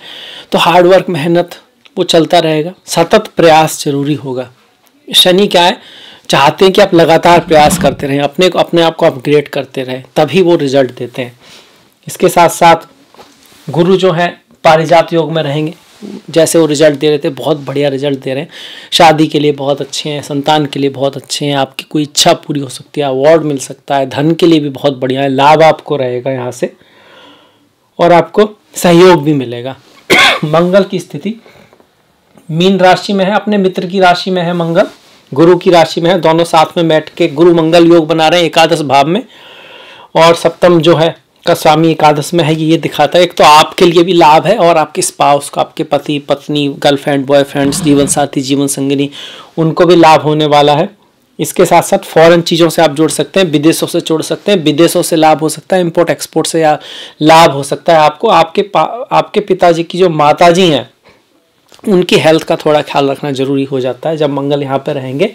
तो हार्डवर्क, मेहनत वो चलता रहेगा, सतत प्रयास जरूरी होगा। शनि क्या है, चाहते हैं कि आप लगातार प्रयास करते रहें, अपने आप को अपग्रेड करते रहें, तभी वो रिजल्ट देते हैं। इसके साथ साथ गुरु जो है पारिजात योग में रहेंगे, जैसे वो रिजल्ट दे रहे थे बहुत बढ़िया रिजल्ट दे रहे हैं। शादी के लिए बहुत अच्छे हैं, संतान के लिए बहुत अच्छे हैं, आपकी कोई इच्छा पूरी हो सकती है, अवार्ड मिल सकता है, धन के लिए भी बहुत बढ़िया है, लाभ आपको रहेगा यहाँ से और आपको सहयोग भी मिलेगा। मंगल की स्थिति मीन राशि में है, अपने मित्र की राशि में है मंगल, गुरु की राशि में है, दोनों साथ में बैठ के गुरु मंगल योग बना रहे हैं एकादश भाव में, और सप्तम जो है का स्वामी एकादश में है। ये दिखाता है एक तो आपके लिए भी लाभ है और आपके स्पाउस को, आपके पति पत्नी, गर्लफ्रेंड बॉयफ्रेंड, जीवन साथी, जीवन संगिनी, उनको भी लाभ होने वाला है। इसके साथ साथ फॉरेन चीज़ों से आप जुड़ सकते हैं, विदेशों से जुड़ सकते हैं, विदेशों से लाभ हो सकता है, इम्पोर्ट एक्सपोर्ट से लाभ हो सकता है आपको। आपके पिताजी की जो माताजी हैं उनकी हेल्थ का थोड़ा ख्याल रखना जरूरी हो जाता है जब मंगल यहाँ पे रहेंगे।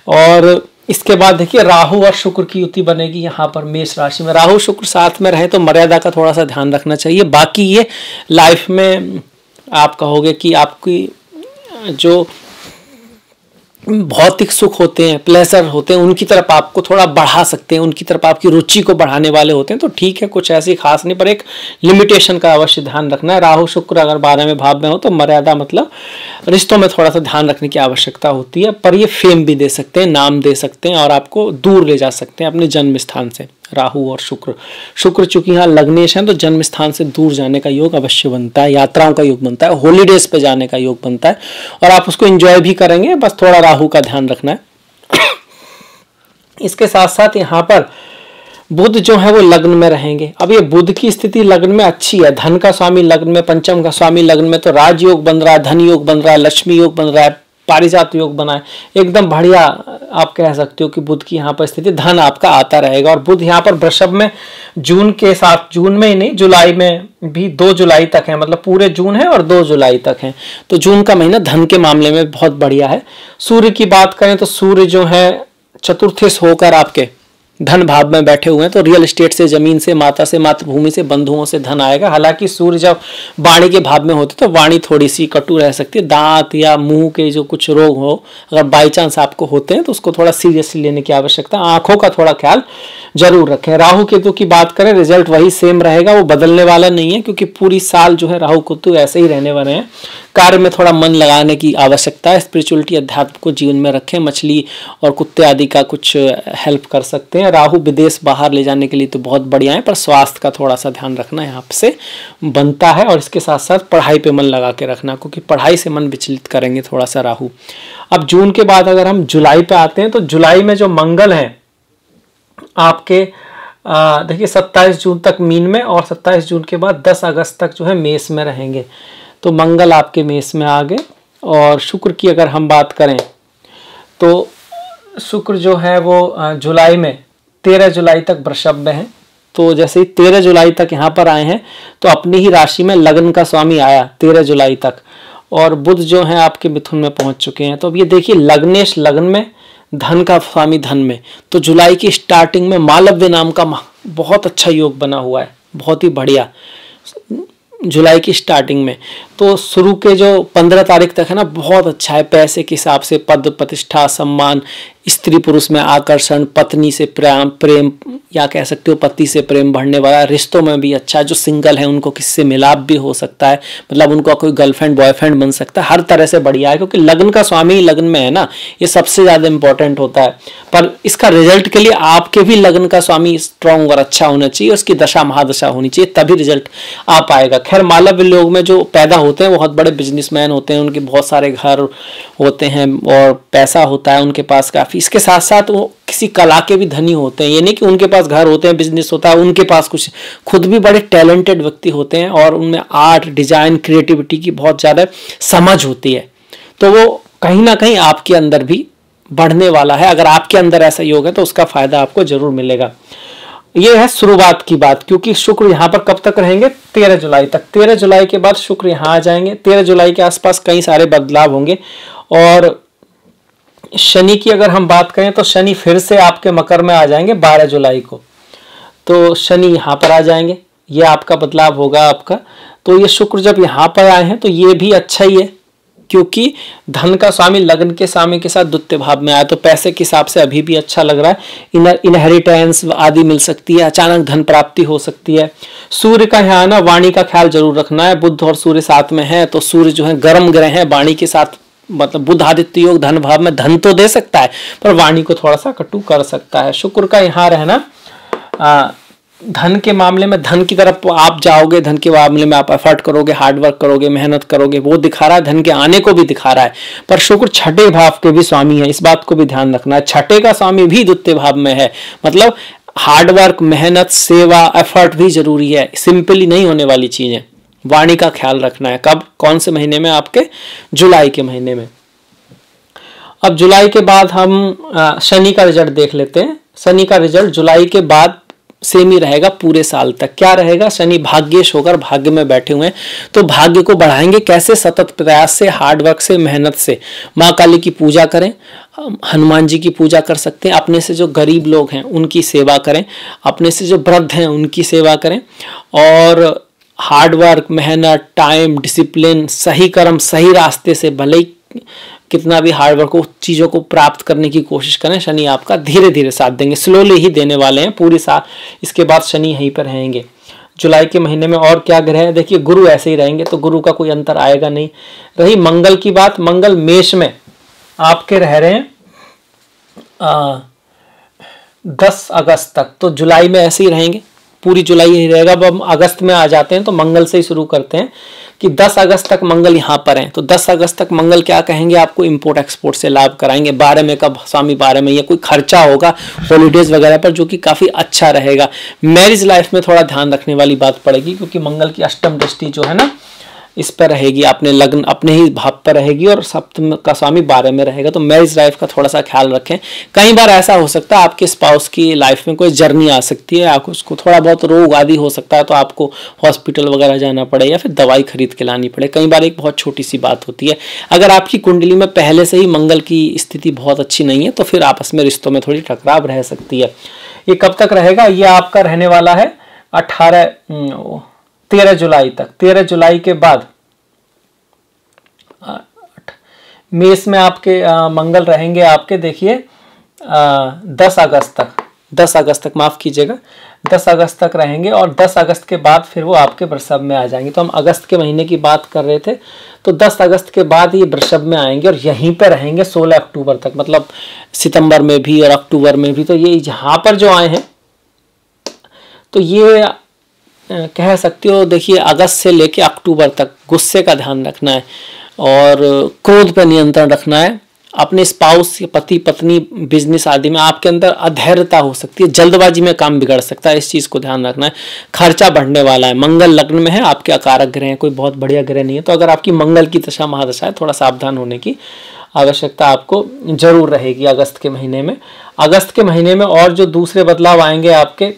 और इसके बाद देखिए राहु और शुक्र की युति बनेगी यहाँ पर मेष राशि में। राहु शुक्र साथ में रहे तो मर्यादा का थोड़ा सा ध्यान रखना चाहिए। बाकी ये लाइफ में आप कहोगे कि आपकी जो भौतिक सुख होते हैं, प्लेजर होते हैं, उनकी तरफ आपको थोड़ा बढ़ा सकते हैं, उनकी तरफ आपकी रुचि को बढ़ाने वाले होते हैं, तो ठीक है, कुछ ऐसी खास नहीं, पर एक लिमिटेशन का अवश्य ध्यान रखना है। राहु शुक्र अगर 12वें भाव में हो तो मर्यादा मतलब रिश्तों में थोड़ा सा ध्यान रखने की आवश्यकता होती है, पर ये फेम भी दे सकते हैं, नाम दे सकते हैं और आपको दूर ले जा सकते हैं अपने जन्म स्थान से। राहु और शुक्र चूंकि यहाँ लग्नेश है तो जन्म स्थान से दूर जाने का योग अवश्य बनता है, यात्राओं का योग बनता है, हॉलीडेज पे जाने का योग बनता है और आप उसको एंजॉय भी करेंगे, बस थोड़ा राहु का ध्यान रखना है। इसके साथ साथ यहाँ पर बुध जो है वो लग्न में रहेंगे। अब ये बुध की स्थिति लग्न में अच्छी है, धन का स्वामी लग्न में, पंचम का स्वामी लग्न में, तो राजयोग बन रहा है, धन योग बन रहा है, लक्ष्मी योग बन रहा है, पारिजात योग बना है, एकदम बढ़िया। आप कह सकते हो कि बुध की यहाँ पर स्थिति, धन आपका आता रहेगा। और बुध यहाँ पर वृषभ में जून के साथ, जून में ही नहीं जुलाई में भी 2 जुलाई तक है, मतलब पूरे जून है और 2 जुलाई तक है, तो जून का महीना धन के मामले में बहुत बढ़िया है। सूर्य की बात करें तो सूर्य जो है चतुर्थ होकर आपके धन भाव में बैठे हुए हैं, तो रियल एस्टेट से, जमीन से, माता से, मातृभूमि से, बंधुओं से धन आएगा। हालांकि सूर्य जब वाणी के भाव में होते तो वाणी थोड़ी सी कटु रह सकती है, दांत या मुंह के जो कुछ रोग हो अगर बाई चांस आपको होते हैं तो उसको थोड़ा सीरियसली लेने की आवश्यकता, आंखों का थोड़ा ख्याल जरूर रखें। राहु केतु की बात करें, रिजल्ट वही सेम रहेगा, वो बदलने वाला नहीं है, क्योंकि पूरी साल जो है राहु केतु ऐसे ही रहने वाले हैं। कार्य में थोड़ा मन लगाने की आवश्यकता है, स्पिरिचुअलिटी अध्यात्म को जीवन में रखें, मछली और कुत्ते आदि का कुछ हेल्प कर सकते हैं। राहु विदेश बाहर ले जाने के लिए तो बहुत बढ़िया है, पर स्वास्थ्य का थोड़ा सा ध्यान रखना यहाँ से बनता है। और इसके साथ साथ पढ़ाई पे मन लगा के रखना, क्योंकि पढ़ाई से मन विचलित करेंगे थोड़ा सा राहु। अब जून के बाद अगर हम जुलाई पे आते हैं तो जुलाई में जो मंगल है आपके देखिए 27 जून तक मीन में और 27 जून के बाद 10 अगस्त तक जो है मेष में रहेंगे, तो मंगल आपके मेष में आ गए। और शुक्र की अगर हम बात करें तो शुक्र जो है वो जुलाई में 13 जुलाई तक वृषभ में है, तो जैसे ही 13 जुलाई तक यहाँ पर आए हैं तो अपनी ही राशि में लग्न का स्वामी आया 13 जुलाई तक, और बुध जो है आपके मिथुन में पहुंच चुके हैं। तो अब ये देखिए लग्नेश लग्न में, धन का स्वामी धन में, तो जुलाई की स्टार्टिंग में मालव्य नाम का बहुत अच्छा योग बना हुआ है, बहुत ही बढ़िया जुलाई की स्टार्टिंग में। तो शुरू के जो 15 तारीख तक है ना बहुत अच्छा है, पैसे के हिसाब से पद प्रतिष्ठा सम्मान, स्त्री पुरुष में आकर्षण, पत्नी से प्रेम या कह सकते हो पति से प्रेम बढ़ने वाला, रिश्तों में भी अच्छा, जो सिंगल है उनको किससे मिलाप भी हो सकता है, मतलब उनको कोई गर्लफ्रेंड बॉयफ्रेंड बन सकता है, हर तरह से बढ़िया है, क्योंकि लग्न का स्वामी लग्न में है ना, ये सबसे ज्यादा इंपॉर्टेंट होता है। पर इसका रिजल्ट के लिए आपके भी लग्न का स्वामी स्ट्रॉन्ग और अच्छा होना चाहिए, उसकी दशा महादशा होनी चाहिए, तभी रिजल्ट आ पाएगा। खैर मालव्य लोग में जो पैदा होते हैं वो बहुत बड़े बिजनेसमैन होते हैं, उनके बहुत सारे घर होते हैं और पैसा होता है उनके पास काफी। इसके साथ साथ वो किसी कला के भी धनी होते हैं, ये नहीं कि उनके पास घर होते हैं, बिजनेस होता है, उनके पास कुछ, खुद भी बड़े टैलेंटेड व्यक्ति होते हैं और उनमें आर्ट डिजाइन क्रिएटिविटी की बहुत ज्यादा समझ होती है, तो वो कहीं ना कहीं आपके अंदर भी बढ़ने वाला है। अगर आपके अंदर ऐसा योग है तो उसका फायदा आपको जरूर मिलेगा। ये है शुरुआत की बात, क्योंकि शुक्र यहाँ पर कब तक रहेंगे 13 जुलाई तक। 13 जुलाई के बाद शुक्र यहाँ आ जाएंगे, 13 जुलाई के आसपास कई सारे बदलाव होंगे। और शनि की अगर हम बात करें तो शनि फिर से आपके मकर में आ जाएंगे 12 जुलाई को, तो शनि यहाँ पर आ जाएंगे, ये आपका बदलाव होगा आपका। तो ये शुक्र जब यहाँ पर आए हैं तो ये भी अच्छा ही है, क्योंकि धन का स्वामी लग्न के स्वामी के साथ द्वितीय भाव में आया, तो पैसे के हिसाब से अभी भी अच्छा लग रहा है। इनहेरिटेंस आदि मिल सकती है, अचानक धन प्राप्ति हो सकती है। सूर्य का यहाँ ना वाणी का ख्याल जरूर रखना है। बुध और सूर्य साथ में है, तो सूर्य जो है गर्म ग्रह है, वाणी के साथ मतलब बुध आदित्य योग धन भाव में धन तो दे सकता है पर वाणी को थोड़ा सा कटु कर सकता है। शुक्र का यहाँ रहना धन के मामले में धन की तरफ आप जाओगे, धन के मामले में आप एफर्ट करोगे, हार्डवर्क करोगे, मेहनत करोगे, वो दिखा रहा है, धन के आने को भी दिखा रहा है। पर शुक्र छठे भाव के भी स्वामी है, इस बात को भी ध्यान रखना है। छठे का स्वामी भी द्वितीय भाव में है, मतलब हार्डवर्क, मेहनत, सेवा, एफर्ट भी जरूरी है, सिंपली नहीं होने वाली चीज है। वाणी का ख्याल रखना है। कब, कौन से महीने में? आपके जुलाई के महीने में। अब जुलाई के बाद हम शनि का रिजल्ट देख लेते हैं। शनि का रिजल्ट जुलाई के बाद सेम ही रहेगा पूरे साल तक। क्या रहेगा? शनि भाग्येश होकर भाग्य में बैठे हुए हैं, तो भाग्य को बढ़ाएंगे कैसे? सतत प्रयास से, हार्डवर्क से, मेहनत से। माँ काली की पूजा करें, हनुमान जी की पूजा कर सकते हैं। अपने से जो गरीब लोग हैं उनकी सेवा करें, अपने से जो वृद्ध हैं उनकी सेवा करें, और हार्डवर्क, मेहनत, टाइम, डिसिप्लिन, सही कर्म, सही रास्ते से भले ही कितना भी हार्डवर्क हो, चीज़ों को प्राप्त करने की कोशिश करें। शनि आपका धीरे धीरे साथ देंगे, स्लोली ही देने वाले हैं पूरी साल। इसके बाद शनि यहीं पर रहेंगे। जुलाई के महीने में और क्या ग्रह है? देखिए, गुरु ऐसे ही रहेंगे, तो गुरु का कोई अंतर आएगा नहीं। रही मंगल की बात, मंगल मेष में आपके रह रहे हैं 10 अगस्त तक, तो जुलाई में ऐसे ही रहेंगे, पूरी जुलाई यही रहेगा। अब हम अगस्त में आ जाते हैं, तो मंगल से ही शुरू करते हैं कि 10 अगस्त तक मंगल यहाँ पर हैं। तो 10 अगस्त तक मंगल क्या कहेंगे? आपको इंपोर्ट एक्सपोर्ट से लाभ कराएंगे। 12 में कब स्वामी 12 में, या कोई खर्चा होगा हॉलीडेज वगैरह पर, जो कि काफ़ी अच्छा रहेगा। मैरिज लाइफ में थोड़ा ध्यान रखने वाली बात पड़ेगी, क्योंकि मंगल की अष्टम दृष्टि जो है ना इस पर रहेगी, अपने लग्न अपने ही भाव पर रहेगी, और सप्तम का स्वामी 12 में रहेगा। तो मैरिज लाइफ का थोड़ा सा ख्याल रखें। कई बार ऐसा हो सकता है आपके स्पाउस की लाइफ में कोई जर्नी आ सकती है, आपको उसको थोड़ा बहुत रोग आदि हो सकता है, तो आपको हॉस्पिटल वगैरह जाना पड़े या फिर दवाई खरीद के लानी पड़े। कई बार एक बहुत छोटी सी बात होती है। अगर आपकी कुंडली में पहले से ही मंगल की स्थिति बहुत अच्छी नहीं है, तो फिर आपस में रिश्तों में थोड़ी टकराव रह सकती है। ये कब तक रहेगा? ये आपका रहने वाला है 13 जुलाई तक। 13 जुलाई के बाद मेष में आपके मंगल रहेंगे आपके, देखिए 10 अगस्त तक, 10 अगस्त तक माफ कीजिएगा, 10 अगस्त तक रहेंगे, और 10 अगस्त के बाद फिर वो आपके वृषभ में आ जाएंगे। तो हम अगस्त के महीने की बात कर रहे थे, तो 10 अगस्त के बाद ये वृषभ में आएंगे और यहीं पे रहेंगे 16 अक्टूबर तक, मतलब सितंबर में भी और अक्टूबर में भी। तो ये यहाँ पर जो आए हैं, तो ये कह सकते हो, देखिए अगस्त से लेके अक्टूबर तक गुस्से का ध्यान रखना है और क्रोध पर नियंत्रण रखना है। अपने स्पाउस, पति पत्नी, बिजनेस आदि में आपके अंदर अधैर्यता हो सकती है, जल्दबाजी में काम बिगड़ सकता है, इस चीज़ को ध्यान रखना है। खर्चा बढ़ने वाला है। मंगल लग्न में है, आपके अकारक ग्रह है, कोई बहुत बढ़िया ग्रह नहीं है, तो अगर आपकी मंगल की दशा महादशा है, थोड़ा सावधान होने की आवश्यकता आपको जरूर रहेगी अगस्त के महीने में। अगस्त के महीने में और जो दूसरे बदलाव आएंगे आपके,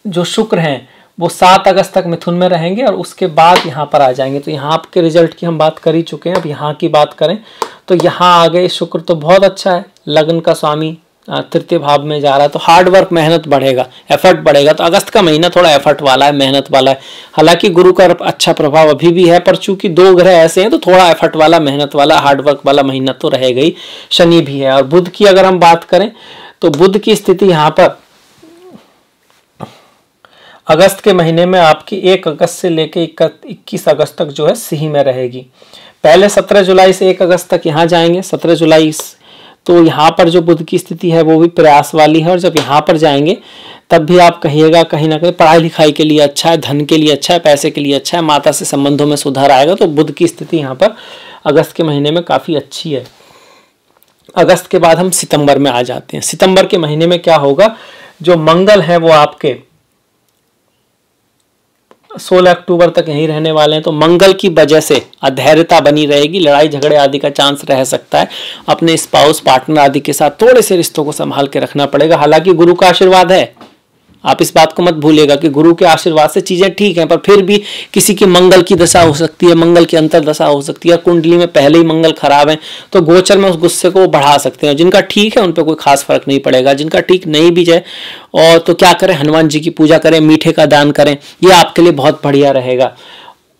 जो शुक्र हैं वो 7 अगस्त तक मिथुन में रहेंगे और उसके बाद यहाँ पर आ जाएंगे। तो यहाँ आपके रिजल्ट की हम बात कर ही चुके हैं, अब यहाँ की बात करें तो यहाँ आ गए। शुक्र तो बहुत अच्छा है, लग्न का स्वामी तृतीय भाव में जा रहा है, तो हार्ड वर्क, मेहनत बढ़ेगा, एफर्ट बढ़ेगा। तो अगस्त का महीना थोड़ा एफर्ट वाला है, मेहनत वाला है। हालांकि गुरु का अच्छा प्रभाव अभी भी है, पर चूंकि 2 ग्रह ऐसे हैं तो थोड़ा एफर्ट वाला, मेहनत वाला, हार्डवर्क वाला महीना तो रहेगा ही। शनि भी है। और बुध की अगर हम बात करें तो बुध की स्थिति यहाँ पर अगस्त के महीने में आपकी 1 अगस्त से लेके 21 अगस्त तक जो है सिंह में रहेगी। पहले 17 जुलाई से 1 अगस्त तक यहाँ जाएंगे। 17 जुलाई तो यहाँ पर जो बुध की स्थिति है वो भी प्रयास वाली है, और जब यहाँ पर जाएंगे तब भी आप कहिएगा कहीं ना कहीं पढ़ाई लिखाई के लिए अच्छा है, धन के लिए अच्छा है, पैसे के लिए अच्छा है, माता से संबंधों में सुधार आएगा। तो बुध की स्थिति यहाँ पर अगस्त के महीने में काफ़ी अच्छी है। अगस्त के बाद हम सितंबर में आ जाते हैं। सितंबर के महीने में क्या होगा, जो मंगल है वो आपके 16 अक्टूबर तक यहीं रहने वाले हैं। तो मंगल की वजह से अधैर्यता बनी रहेगी, लड़ाई झगड़े आदि का चांस रह सकता है। अपने स्पाउस, पार्टनर आदि के साथ थोड़े से रिश्तों को संभाल के रखना पड़ेगा। हालांकि गुरु का आशीर्वाद है, आप इस बात को मत भूलिएगा कि गुरु के आशीर्वाद से चीजें ठीक हैं, पर फिर भी किसी की मंगल की दशा हो सकती है, मंगल की अंतर दशा हो सकती है, कुंडली में पहले ही मंगल खराब है, तो गोचर में उस गुस्से को बढ़ा सकते हैं। जिनका ठीक है उन पर कोई खास फर्क नहीं पड़ेगा, जिनका ठीक नहीं भी जाए और तो क्या करें, हनुमान जी की पूजा करें, मीठे का दान करें, ये आपके लिए बहुत बढ़िया रहेगा।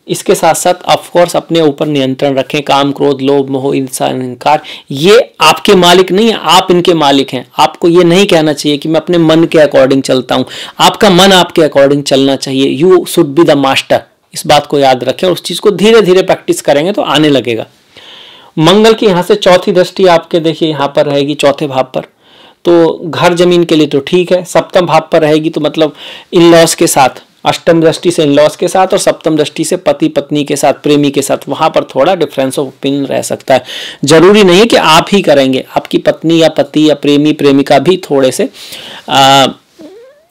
इसके साथ साथ ऑफ कोर्स अपने ऊपर नियंत्रण रखें। काम, क्रोध, लोभ, मोह, ईर्ष्या, अहंकार ये आपके मालिक नहीं है, आप इनके मालिक हैं। आपको ये नहीं कहना चाहिए कि मैं अपने मन के अकॉर्डिंग चलता हूं। आपका मन आपके अकॉर्डिंग चलना चाहिए। You should be the master. इस बात को याद रखें और उस चीज को धीरे धीरे प्रैक्टिस करेंगे तो आने लगेगा। मंगल की यहाँ से चौथी दृष्टि आपके देखिए यहाँ पर रहेगी, चौथे भाव पर, तो घर जमीन के लिए तो ठीक है। सप्तम भाव पर रहेगी तो मतलब इन लॉज के साथ, अष्टम दृष्टि से इन लॉज के साथ और सप्तम दृष्टि से पति पत्नी के साथ, प्रेमी के साथ, वहां पर थोड़ा डिफरेंस ऑफ ओपिनियन रह सकता है। जरूरी नहीं है कि आप ही करेंगे, आपकी पत्नी या पति या प्रेमी प्रेमिका भी थोड़े से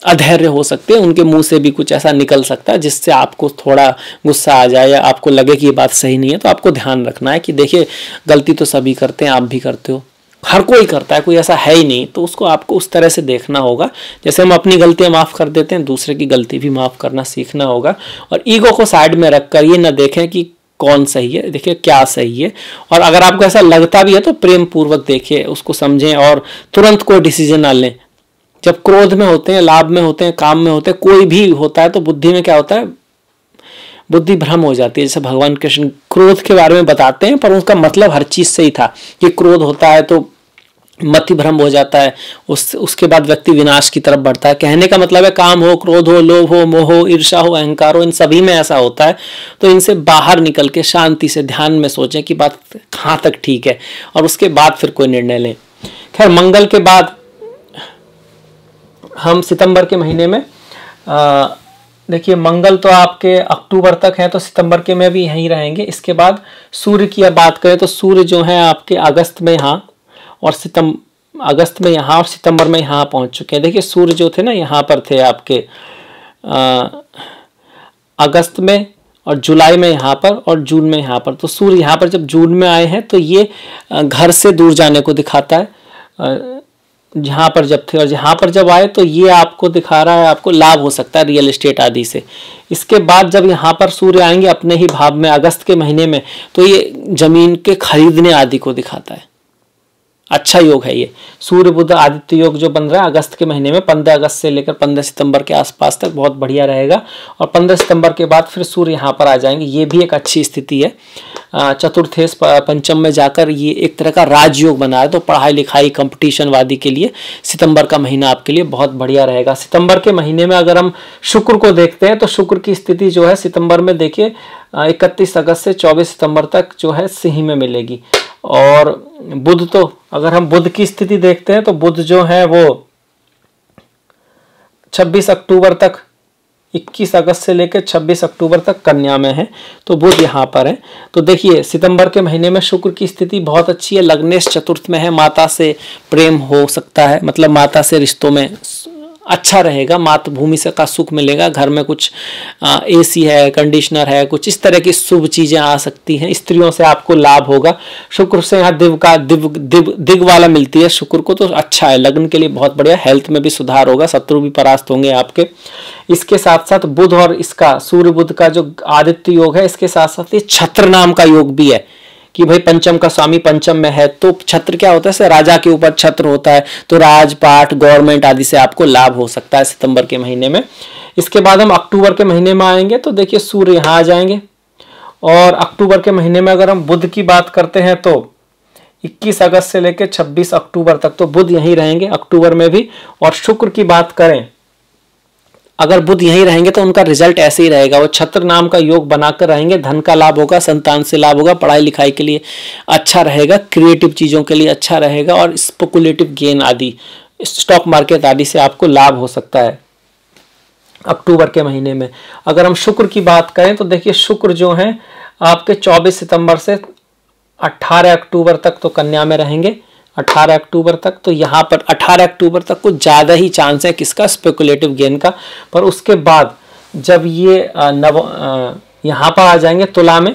अधैर्य हो सकते हैं। उनके मुंह से भी कुछ ऐसा निकल सकता है जिससे आपको थोड़ा गुस्सा आ जाए या आपको लगे कि ये बात सही नहीं है। तो आपको ध्यान रखना है कि देखिए गलती तो सभी करते हैं, आप भी करते हो, हर कोई करता है, कोई ऐसा है ही नहीं। तो उसको आपको उस तरह से देखना होगा। जैसे हम अपनी गलतियां माफ कर देते हैं, दूसरे की गलती भी माफ करना सीखना होगा। और ईगो को साइड में रखकर ये ना देखें कि कौन सही है, देखिए क्या सही है। और अगर आपको ऐसा लगता भी है तो प्रेम पूर्वक देखिए, उसको समझें और तुरंत कोई डिसीजन ना लें। जब क्रोध में होते हैं, लाभ में होते हैं, काम में होते हैं, कोई भी होता है तो बुद्धि में क्या होता है, बुद्धि भ्रम हो जाती है। जैसे भगवान कृष्ण क्रोध के बारे में बताते हैं पर उसका मतलब हर चीज से ही था कि क्रोध होता है तो मति भ्रम हो जाता है, उसके बाद व्यक्ति विनाश की तरफ बढ़ता है। कहने का मतलब है काम हो, क्रोध हो, लोभ हो, मोह हो, ईर्ष्या हो, अहंकार हो, इन सभी में ऐसा होता है। तो इनसे बाहर निकल के शांति से ध्यान में सोचें कि बात कहाँ तक ठीक है और उसके बाद फिर कोई निर्णय लें। खैर मंगल के बाद हम सितंबर के महीने में देखिए मंगल तो आपके अक्टूबर तक है तो सितंबर के में भी यहीं रहेंगे। इसके बाद सूर्य की अब बात करें तो सूर्य जो है आपके अगस्त में यहाँ और अगस्त में यहाँ और सितंबर में यहाँ पहुँच चुके हैं। देखिए सूर्य जो थे ना यहाँ पर थे आपके अगस्त में और जुलाई में यहाँ पर और जून में यहाँ पर। तो सूर्य यहाँ पर जब जून में आए हैं तो ये घर से दूर जाने को दिखाता है। जहाँ पर जब थे और जहाँ पर जब आए तो ये आपको दिखा रहा है आपको लाभ हो सकता है रियल एस्टेट आदि से। इसके बाद जब यहाँ पर सूर्य आएंगे अपने ही भाव में अगस्त के महीने में तो ये जमीन के खरीदने आदि को दिखाता है। अच्छा योग है ये सूर्य बुध आदित्य योग जो बन रहा है अगस्त के महीने में 15 अगस्त से लेकर 15 सितंबर के आसपास तक बहुत बढ़िया रहेगा। और 15 सितंबर के बाद फिर सूर्य यहाँ पर आ जाएंगे, ये भी एक अच्छी स्थिति है। चतुर्थेश पंचम में जाकर ये एक तरह का राजयोग बना है। तो पढ़ाई लिखाई कंपटीशन वादी के लिए सितंबर का महीना आपके लिए बहुत बढ़िया रहेगा। सितंबर के महीने में अगर हम शुक्र को देखते हैं तो शुक्र की स्थिति जो है सितंबर में देखिए 31 अगस्त से 24 सितंबर तक जो है सिंह में मिलेगी। और बुध तो अगर हम बुध की स्थिति देखते हैं तो बुध जो है वो 26 अक्टूबर तक 21 अगस्त से लेकर 26 अक्टूबर तक कन्या में है। तो बुध यहाँ पर है। तो देखिए सितंबर के महीने में शुक्र की स्थिति बहुत अच्छी है। लग्नेश चतुर्थ में है, माता से प्रेम हो सकता है, मतलब माता से रिश्तों में अच्छा रहेगा, मातृभूमि से का सुख मिलेगा। घर में कुछ एसी है, कंडीशनर है, कुछ इस तरह की शुभ चीजें आ सकती हैं। स्त्रियों से आपको लाभ होगा। शुक्र से यहाँ दिग वाला मिलती है शुक्र को, तो अच्छा है, लग्न के लिए बहुत बढ़िया। हेल्थ में भी सुधार होगा, शत्रु भी परास्त होंगे आपके। इसके साथ साथ बुध और इसका सूर्य बुध का जो आदित्य योग है, इसके साथ साथ ये छत्र नाम का योग भी है कि भाई पंचम का स्वामी पंचम में है। तो छत्र क्या होता है, राजा के ऊपर छत्र होता है। तो राजपाट गवर्नमेंट आदि से आपको लाभ हो सकता है सितंबर के महीने में। इसके बाद हम अक्टूबर के महीने में आएंगे तो देखिए सूर्य यहाँ आ जाएंगे। और अक्टूबर के महीने में अगर हम बुध की बात करते हैं तो 21 अगस्त से लेकर 26 अक्टूबर तक तो बुध यहीं रहेंगे अक्टूबर में भी। और शुक्र की बात करें अगर बुध यहीं रहेंगे तो उनका रिजल्ट ऐसे ही रहेगा, वो छत्र नाम का योग बनाकर रहेंगे। धन का लाभ होगा, संतान से लाभ होगा, पढ़ाई लिखाई के लिए अच्छा रहेगा, क्रिएटिव चीज़ों के लिए अच्छा रहेगा और स्पेकुलेटिव गेन आदि स्टॉक मार्केट आदि से आपको लाभ हो सकता है अक्टूबर के महीने में। अगर हम शुक्र की बात करें तो देखिए शुक्र जो है आपके 24 सितंबर से 18 अक्टूबर तक तो कन्या में रहेंगे। 18 अक्टूबर तक तो यहाँ पर 18 अक्टूबर तक कुछ ज़्यादा ही चांस है किसका, स्पेकुलेटिव गेन का। पर उसके बाद जब ये यहाँ पर आ जाएंगे तुला में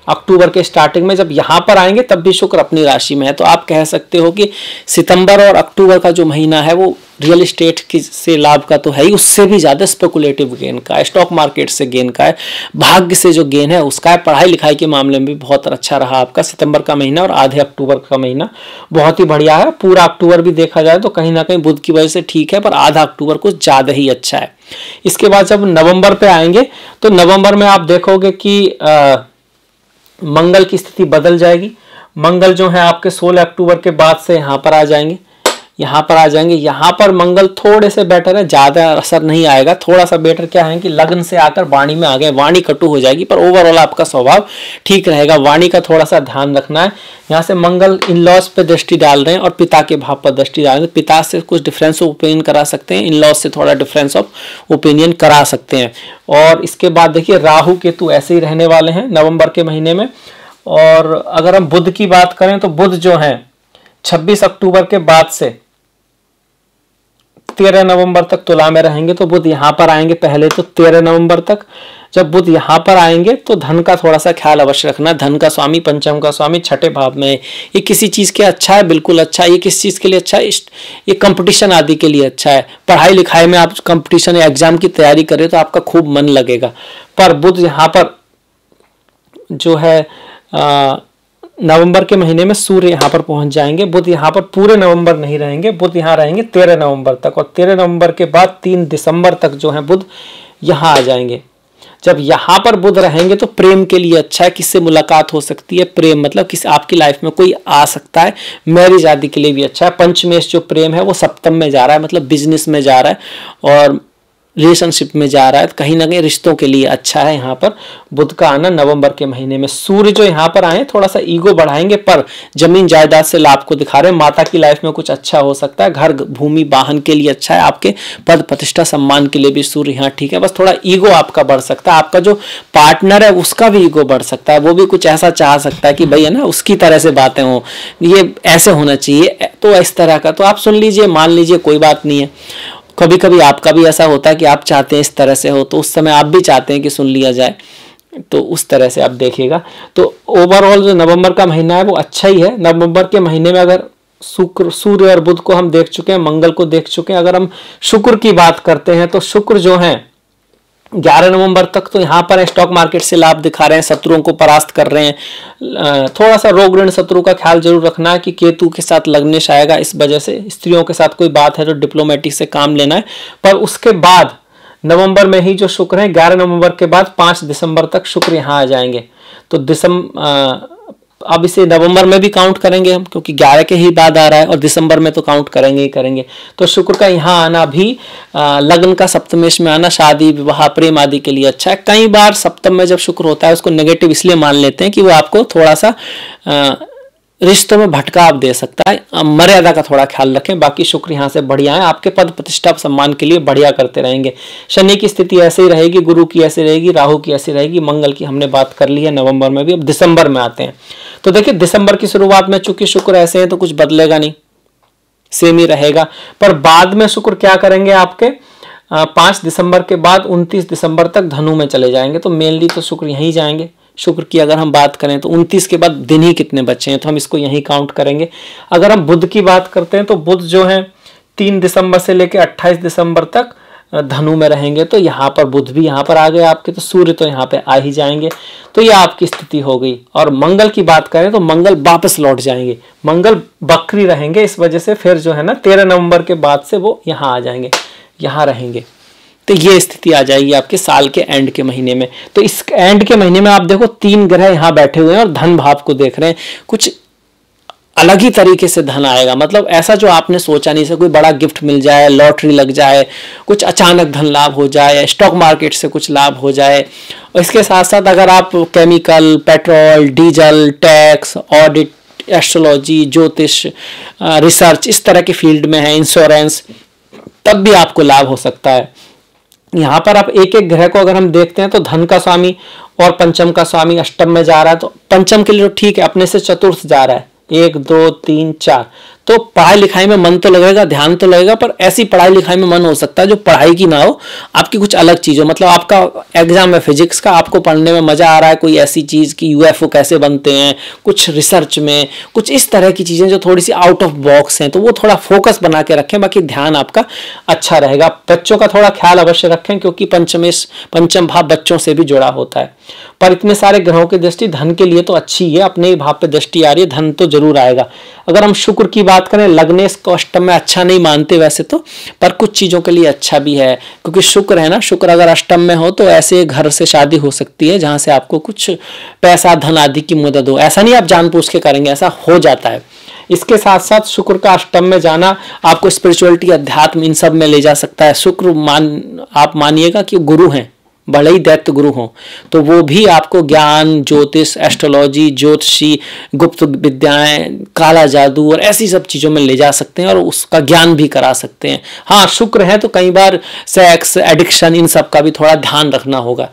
अक्टूबर के स्टार्टिंग में, जब यहाँ पर आएंगे तब भी शुक्र अपनी राशि में है। तो आप कह सकते हो कि सितंबर और अक्टूबर का जो महीना है वो रियल एस्टेट की से लाभ का तो है ही, उससे भी ज़्यादा स्पेकुलेटिव गेन का है, स्टॉक मार्केट से गेन का है, भाग्य से जो गेन है उसका है। पढ़ाई लिखाई के मामले में भी बहुत अच्छा रहा आपका सितंबर का महीना और आधे अक्टूबर का महीना बहुत ही बढ़िया है। पूरा अक्टूबर भी देखा जाए तो कहीं ना कहीं बुध की वजह से ठीक है, पर आधा अक्टूबर कुछ ज़्यादा ही अच्छा है। इसके बाद जब नवंबर पे आएंगे तो नवंबर में आप देखोगे कि मंगल की स्थिति बदल जाएगी। मंगल जो है आपके 16 अक्टूबर के बाद से यहाँ पर आ जाएंगे, यहाँ पर आ जाएंगे। यहाँ पर मंगल थोड़े से बेटर है, ज़्यादा असर नहीं आएगा। थोड़ा सा बेटर क्या है कि लग्न से आकर वाणी में आ गए, वाणी कटु हो जाएगी, पर ओवरऑल आपका स्वभाव ठीक रहेगा। वाणी का थोड़ा सा ध्यान रखना है। यहाँ से मंगल इन लॉज पे दृष्टि डाल रहे हैं और पिता के भाव पर दृष्टि डाल रहे हैं। पिता से कुछ डिफरेंस ऑफ ओपिनियन करा सकते हैं, इन लॉज से थोड़ा डिफरेंस ऑफ ओपिनियन करा सकते हैं। और इसके बाद देखिए राहु केतु ऐसे ही रहने वाले हैं नवंबर के महीने में। और अगर हम बुध की बात करें तो बुध जो है 26 अक्टूबर के बाद से 13 नवंबर तक तुला में रहेंगे। तो बुध यहाँ पर आएंगे पहले तो 13 नवंबर तक। जब बुध यहाँ पर आएंगे तो धन का थोड़ा सा ख्याल अवश्य रखना। धन का स्वामी, पंचम का स्वामी छठे भाव में है। ये किसी चीज़ के अच्छा है, बिल्कुल अच्छा है। ये किस चीज़ के लिए अच्छा है? ये कंपटीशन आदि के लिए अच्छा है। पढ़ाई लिखाई में आप कंपटीशन या एग्जाम की तैयारी करें तो आपका खूब मन लगेगा। पर बुध यहाँ पर जो है नवंबर के महीने में सूर्य यहाँ पर पहुंच जाएंगे। बुध यहाँ पर पूरे नवंबर नहीं रहेंगे, बुध यहाँ रहेंगे 13 नवंबर तक। और 13 नवंबर के बाद 3 दिसंबर तक जो है बुध यहाँ आ जाएंगे। जब यहाँ पर बुध रहेंगे तो प्रेम के लिए अच्छा है, किससे मुलाकात हो सकती है। प्रेम मतलब किसी आपकी लाइफ में कोई आ सकता है, मैरिज आदि के लिए भी अच्छा है। पंचमेश जो प्रेम है वो सप्तम में जा रहा है, मतलब बिजनेस में जा रहा है और रिलेशनशिप में जा रहा है, कहीं ना कहीं रिश्तों के लिए अच्छा है। यहाँ पर बुध का आना नवंबर के महीने में। सूर्य जो यहाँ पर आए थोड़ा सा ईगो बढ़ाएंगे, पर जमीन जायदाद से लाभ को दिखा रहे हैं। माता की लाइफ में कुछ अच्छा हो सकता है, घर भूमि वाहन के लिए अच्छा है, आपके पद प्रतिष्ठा सम्मान के लिए भी सूर्य यहाँ ठीक है। बस थोड़ा ईगो आपका बढ़ सकता है, आपका जो पार्टनर है उसका भी ईगो बढ़ सकता है, वो भी कुछ ऐसा चाह सकता है कि भाई है ना उसकी तरह से बातें हो, ये ऐसे होना चाहिए, तो इस तरह का। तो आप सुन लीजिए, मान लीजिए, कोई बात नहीं है। कभी कभी आपका भी ऐसा होता है कि आप चाहते हैं इस तरह से हो, तो उस समय आप भी चाहते हैं कि सुन लिया जाए, तो उस तरह से आप देखिएगा। तो ओवरऑल जो नवंबर का महीना है वो अच्छा ही है। नवंबर के महीने में अगर सूर्य और बुध को हम देख चुके हैं, मंगल को देख चुके हैं, अगर हम शुक्र की बात करते हैं तो शुक्र जो है 11 नवंबर तक तो यहाँ पर स्टॉक मार्केट से लाभ दिखा रहे हैं, शत्रुओं को परास्त कर रहे हैं। थोड़ा सा रोग ऋण शत्रु का ख्याल जरूर रखना है कि केतु के साथ लग्नेश आएगा, इस वजह से स्त्रियों के साथ कोई बात है तो डिप्लोमेटिक से काम लेना है। पर उसके बाद नवंबर में ही जो शुक्र है 11 नवंबर के बाद 5 दिसंबर तक शुक्र यहाँ आ जाएंगे। तो अब इसे नवंबर में भी काउंट करेंगे हम, क्योंकि 11 के ही बाद आ रहा है, और दिसंबर में तो काउंट करेंगे ही करेंगे। तो शुक्र का यहाँ आना भी लग्न का सप्तमेश में आना शादी विवाह प्रेम आदि के लिए अच्छा है। कई बार सप्तम में जब शुक्र होता है उसको नेगेटिव इसलिए मान लेते हैं कि वो आपको थोड़ा सा रिश्तों में भटकाव दे सकता है। मर्यादा का थोड़ा ख्याल रखें। बाकी शुक्र यहाँ से बढ़िया है, आपके पद प्रतिष्ठा सम्मान के लिए बढ़िया करते रहेंगे। शनि की स्थिति ऐसे ही रहेगी, गुरु की ऐसी रहेगी, राहु की ऐसी रहेगी, मंगल की हमने बात कर ली है नवंबर में भी। अब दिसंबर में आते हैं तो देखिए दिसंबर की शुरुआत में चूंकि शुक्र ऐसे हैं तो कुछ बदलेगा नहीं, सेम ही रहेगा। पर बाद में शुक्र क्या करेंगे आपके 5 दिसंबर के बाद 29 दिसंबर तक धनु में चले जाएंगे। तो मेनली तो शुक्र यहीं जाएंगे। शुक्र की अगर हम बात करें तो 29 के बाद दिन ही कितने बचे हैं, तो हम इसको यहीं काउंट करेंगे। अगर हम बुध की बात करते हैं तो बुध जो है 3 दिसंबर से लेकर 28 दिसंबर तक धनु में रहेंगे। तो यहाँ पर बुध भी यहाँ पर आ गए आपके, तो सूर्य तो यहाँ पे आ ही जाएंगे। तो ये आपकी स्थिति हो गई। और मंगल की बात करें तो मंगल वापस लौट जाएंगे, मंगल बकरी रहेंगे, इस वजह से फिर जो है ना 13 नवंबर के बाद से वो यहाँ आ जाएंगे, यहाँ रहेंगे। तो ये स्थिति आ जाएगी आपके साल के एंड के महीने में। तो इस एंड के महीने में आप देखो 3 ग्रह यहाँ बैठे हुए हैं और धन भाव को देख रहे हैं। कुछ अलग ही तरीके से धन आएगा, मतलब ऐसा जो आपने सोचा नहीं था। कोई बड़ा गिफ्ट मिल जाए, लॉटरी लग जाए, कुछ अचानक धन लाभ हो जाए, स्टॉक मार्केट से कुछ लाभ हो जाए। और इसके साथ साथ अगर आप chemical, petrol, diesel, tax, audit, astrology, ज्योतिष, रिसर्च, इस तरह के फील्ड में है, इंश्योरेंस, तब भी आपको लाभ हो सकता है। यहाँ पर आप एक एक ग्रह को अगर हम देखते हैं तो धन का स्वामी और पंचम का स्वामी अष्टम में जा रहा है। तो पंचम के लिए तो ठीक है, अपने से चतुर्थ जा रहा है, 1 2 3 4, तो पढ़ाई लिखाई में मन तो लगेगा, ध्यान तो लगेगा, पर ऐसी पढ़ाई लिखाई में मन हो सकता है जो पढ़ाई की ना हो, आपकी कुछ अलग चीज हो। मतलब आपका एग्जाम है फिजिक्स का, आपको पढ़ने में मजा आ रहा है कोई ऐसी चीज कि यूएफओ कैसे बनते हैं, कुछ रिसर्च में कुछ इस तरह की चीजें जो थोड़ी सी आउट ऑफ बॉक्स हैं, तो वो थोड़ा फोकस बना के रखें, बाकी ध्यान आपका अच्छा रहेगा। बच्चों का थोड़ा ख्याल अवश्य रखें, क्योंकि पंचम भाव बच्चों से भी जुड़ा होता है। पर इतने सारे ग्रहों की दृष्टि धन के लिए तो अच्छी है, अपने ही भाव पे दृष्टि आ रही है, धन तो जरूर आएगा। अगर हम शुक्र की बात करें, लग्नेश को अष्टम में अच्छा नहीं मानते वैसे तो, पर कुछ चीजों के लिए अच्छा भी है, क्योंकि शुक्र है ना, शुक्र अगर अष्टम में हो तो ऐसे घर से शादी हो सकती है जहां से आपको कुछ पैसा धन आदि की मदद हो। ऐसा नहीं आप जानबूझ के करेंगे, ऐसा हो जाता है। इसके साथ साथ शुक्र का अष्टम में जाना आपको स्पिरिचुअलिटी, अध्यात्म, इन सब में ले जा सकता है। शुक्र आप मानिएगा कि गुरु हैं, भले ही दैत्य गुरु हो, तो वो भी आपको ज्ञान, ज्योतिष, एस्ट्रोलॉजी, ज्योतिषी, गुप्त विद्याएं, काला जादू और ऐसी सब चीजों में ले जा सकते हैं और उसका ज्ञान भी करा सकते हैं। हाँ, शुक्र है तो कई बार सेक्स, एडिक्शन, इन सब का भी थोड़ा ध्यान रखना होगा।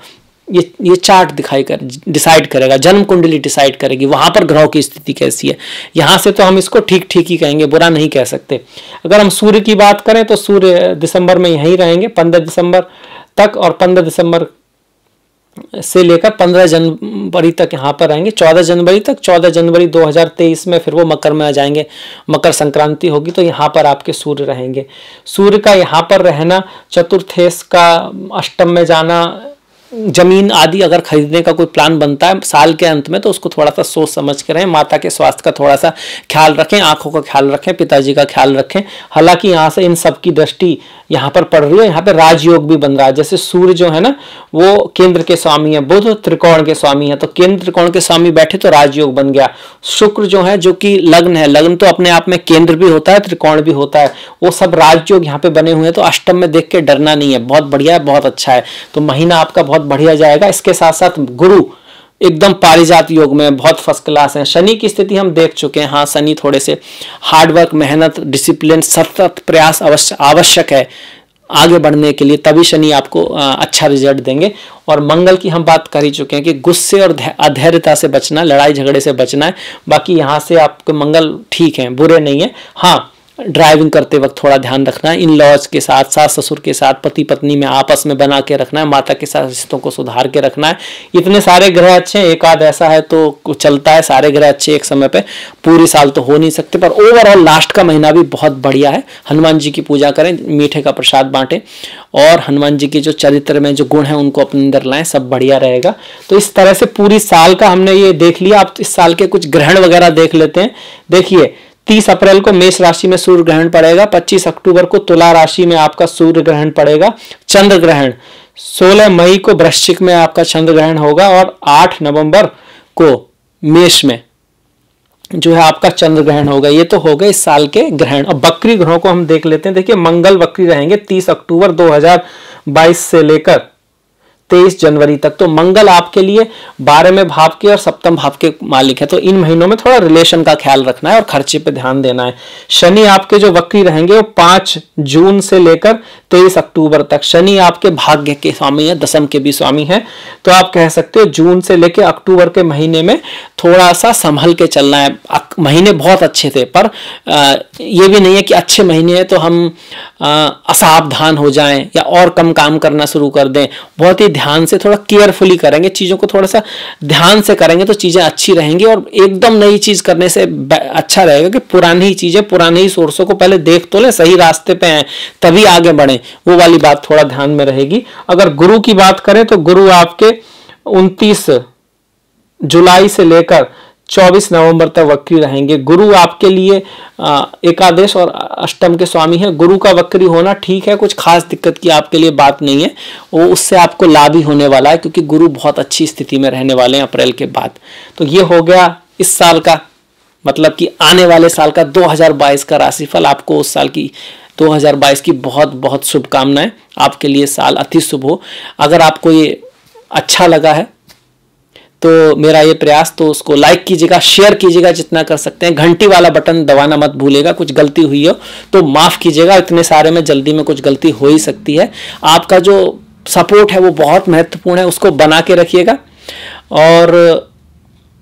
ये चार्ट डिसाइड करेगा, जन्म कुंडली डिसाइड करेगी वहां पर ग्रहों की स्थिति कैसी है। यहां से तो हम इसको ठीक ठीक ही कहेंगे, बुरा नहीं कह सकते। अगर हम सूर्य की बात करें तो सूर्य दिसंबर में यहीं रहेंगे 15 दिसंबर तक, और 15 दिसंबर से लेकर 15 जनवरी तक यहाँ पर रहेंगे, 14 जनवरी तक। 14 जनवरी 2023 में फिर वो मकर में आ जाएंगे, मकर संक्रांति होगी तो यहाँ पर आपके सूर्य रहेंगे। सूर्य का यहाँ पर रहना, चतुर्थेश का अष्टम में जाना, जमीन आदि अगर खरीदने का कोई प्लान बनता है साल के अंत में तो उसको थोड़ा सा सोच समझ कर रहें। माता के स्वास्थ्य का थोड़ा सा ख्याल रखें, आंखों का ख्याल रखें, पिताजी का ख्याल रखें। हालांकि यहाँ से इन सब की दृष्टि यहाँ पर पड़ रही है, यहाँ पे राजयोग भी बन रहा है। जैसे सूर्य जो है ना वो केंद्र के स्वामी है, बुध त्रिकोण के स्वामी है, तो केंद्र त्रिकोण के स्वामी बैठे तो राजयोग बन गया। शुक्र जो है, जो कि लग्न है, लग्न तो अपने आप में केंद्र भी होता है, त्रिकोण भी होता है, वो सब राजयोग यहाँ पे बने हुए हैं। तो अष्टम में देख के डरना नहीं है, बहुत बढ़िया है, बहुत अच्छा है। तो महीना आपका बहुत बढ़िया जाएगा। इसके साथ साथ गुरु एकदम पारिजात योग में बहुत फर्स्ट क्लास है। शनि की स्थिति हम देख चुके हैं। हाँ, शनि थोड़े से हार्डवर्क, मेहनत, डिसिप्लिन, सतत प्रयास आवश्यक है आगे बढ़ने के लिए, तभी शनि आपको अच्छा रिजल्ट देंगे। और मंगल की हम बात कर ही चुके हैं कि गुस्से और अधैर्यता से बचना, लड़ाई झगड़े से बचना है। बाकी यहाँ से आपके मंगल ठीक है, बुरे नहीं है। हाँ, ड्राइविंग करते वक्त थोड़ा ध्यान रखना है, इन लॉज के साथ, सास ससुर के साथ, पति पत्नी में आपस में बना के रखना है, माता के साथ रिश्तों को सुधार के रखना है। इतने सारे ग्रह अच्छे हैं, एक आध ऐसा है तो चलता है, सारे ग्रह अच्छे एक समय पे, पूरी साल तो हो नहीं सकते, पर ओवरऑल लास्ट का महीना भी बहुत बढ़िया है। हनुमान जी की पूजा करें, मीठे का प्रसाद बांटें और हनुमान जी के जो चरित्र में जो गुण है उनको अपने अंदर लाएं, सब बढ़िया रहेगा। तो इस तरह से पूरी साल का हमने ये देख लिया। आप इस साल के कुछ ग्रहण वगैरह देख लेते हैं। देखिए, 30 अप्रैल को मेष राशि में सूर्य ग्रहण पड़ेगा, 25 अक्टूबर को तुला राशि में आपका सूर्य ग्रहण पड़ेगा। चंद्र ग्रहण 16 मई को वृश्चिक में आपका चंद्र ग्रहण होगा और 8 नवंबर को मेष में जो है आपका चंद्र ग्रहण होगा। ये तो हो गए इस साल के ग्रहण। अब वक्री ग्रहों को हम देख लेते हैं। देखिए, मंगल वक्री रहेंगे 30 अक्टूबर 2022 से लेकर 23 जनवरी तक। तो मंगल आपके लिए 12वें भाव के और सप्तम भाव के मालिक है, तो इन महीनों में थोड़ा रिलेशन का ख्याल रखना है और खर्चे पे ध्यान देना है। शनि आपके जो वक्री रहेंगे वो 5 जून से लेकर 23 अक्टूबर तक। शनि आपके भाग्य के स्वामी है, दशम के भी स्वामी है, तो आप कह सकते हो जून से लेकर अक्टूबर के महीने में थोड़ा सा संभल के चलना है। महीने बहुत अच्छे थे, पर ये भी नहीं है कि अच्छे महीने हैं तो हम असावधान हो जाएं या और कम काम करना शुरू कर दें। बहुत ही ध्यान से, थोड़ा केयरफुली करेंगे चीज़ों को, थोड़ा सा ध्यान से करेंगे तो चीज़ें अच्छी रहेंगी। और एकदम नई चीज़ करने से अच्छा रहेगा कि पुरानी ही चीज़ें, पुराने ही सोर्सों को पहले देख तो लें, सही रास्ते पे हैं तभी आगे बढ़ें, वो वाली बात थोड़ा ध्यान में रहेगी। अगर गुरु की बात करें तो गुरु आपके 29 जुलाई से लेकर 24 नवंबर तक वक्री रहेंगे। गुरु आपके लिए एकादश और अष्टम के स्वामी है। गुरु का वक्री होना ठीक है, कुछ खास दिक्कत की आपके लिए बात नहीं है, वो उससे आपको लाभ ही होने वाला है, क्योंकि गुरु बहुत अच्छी स्थिति में रहने वाले हैं अप्रैल के बाद। तो ये हो गया इस साल का, मतलब कि आने वाले साल का 2022 का राशिफल। आपको उस साल की 2022 की बहुत बहुत शुभकामनाएं। आपके लिए साल अति शुभ हो। अगर आपको ये अच्छा लगा है तो मेरा ये प्रयास, तो उसको लाइक कीजिएगा, शेयर कीजिएगा जितना कर सकते हैं, घंटी वाला बटन दबाना मत भूलिएगा। कुछ गलती हुई हो तो माफ़ कीजिएगा, इतने सारे में जल्दी में कुछ गलती हो ही सकती है। आपका जो सपोर्ट है वो बहुत महत्वपूर्ण है, उसको बना के रखिएगा। और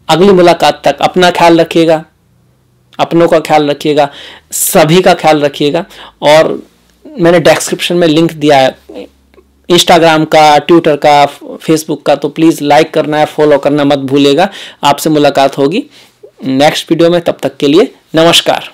अगली मुलाकात तक अपना ख्याल रखिएगा। अपनों का ख्याल रखिएगा, सभी का ख्याल रखिएगा। और मैंने डिस्क्रिप्शन में लिंक दिया है इंस्टाग्राम का, ट्विटर का, फेसबुक का, तो प्लीज़ लाइक करना है, फॉलो करना मत भूलिएगा। आपसे मुलाकात होगी नेक्स्ट वीडियो में, तब तक के लिए नमस्कार।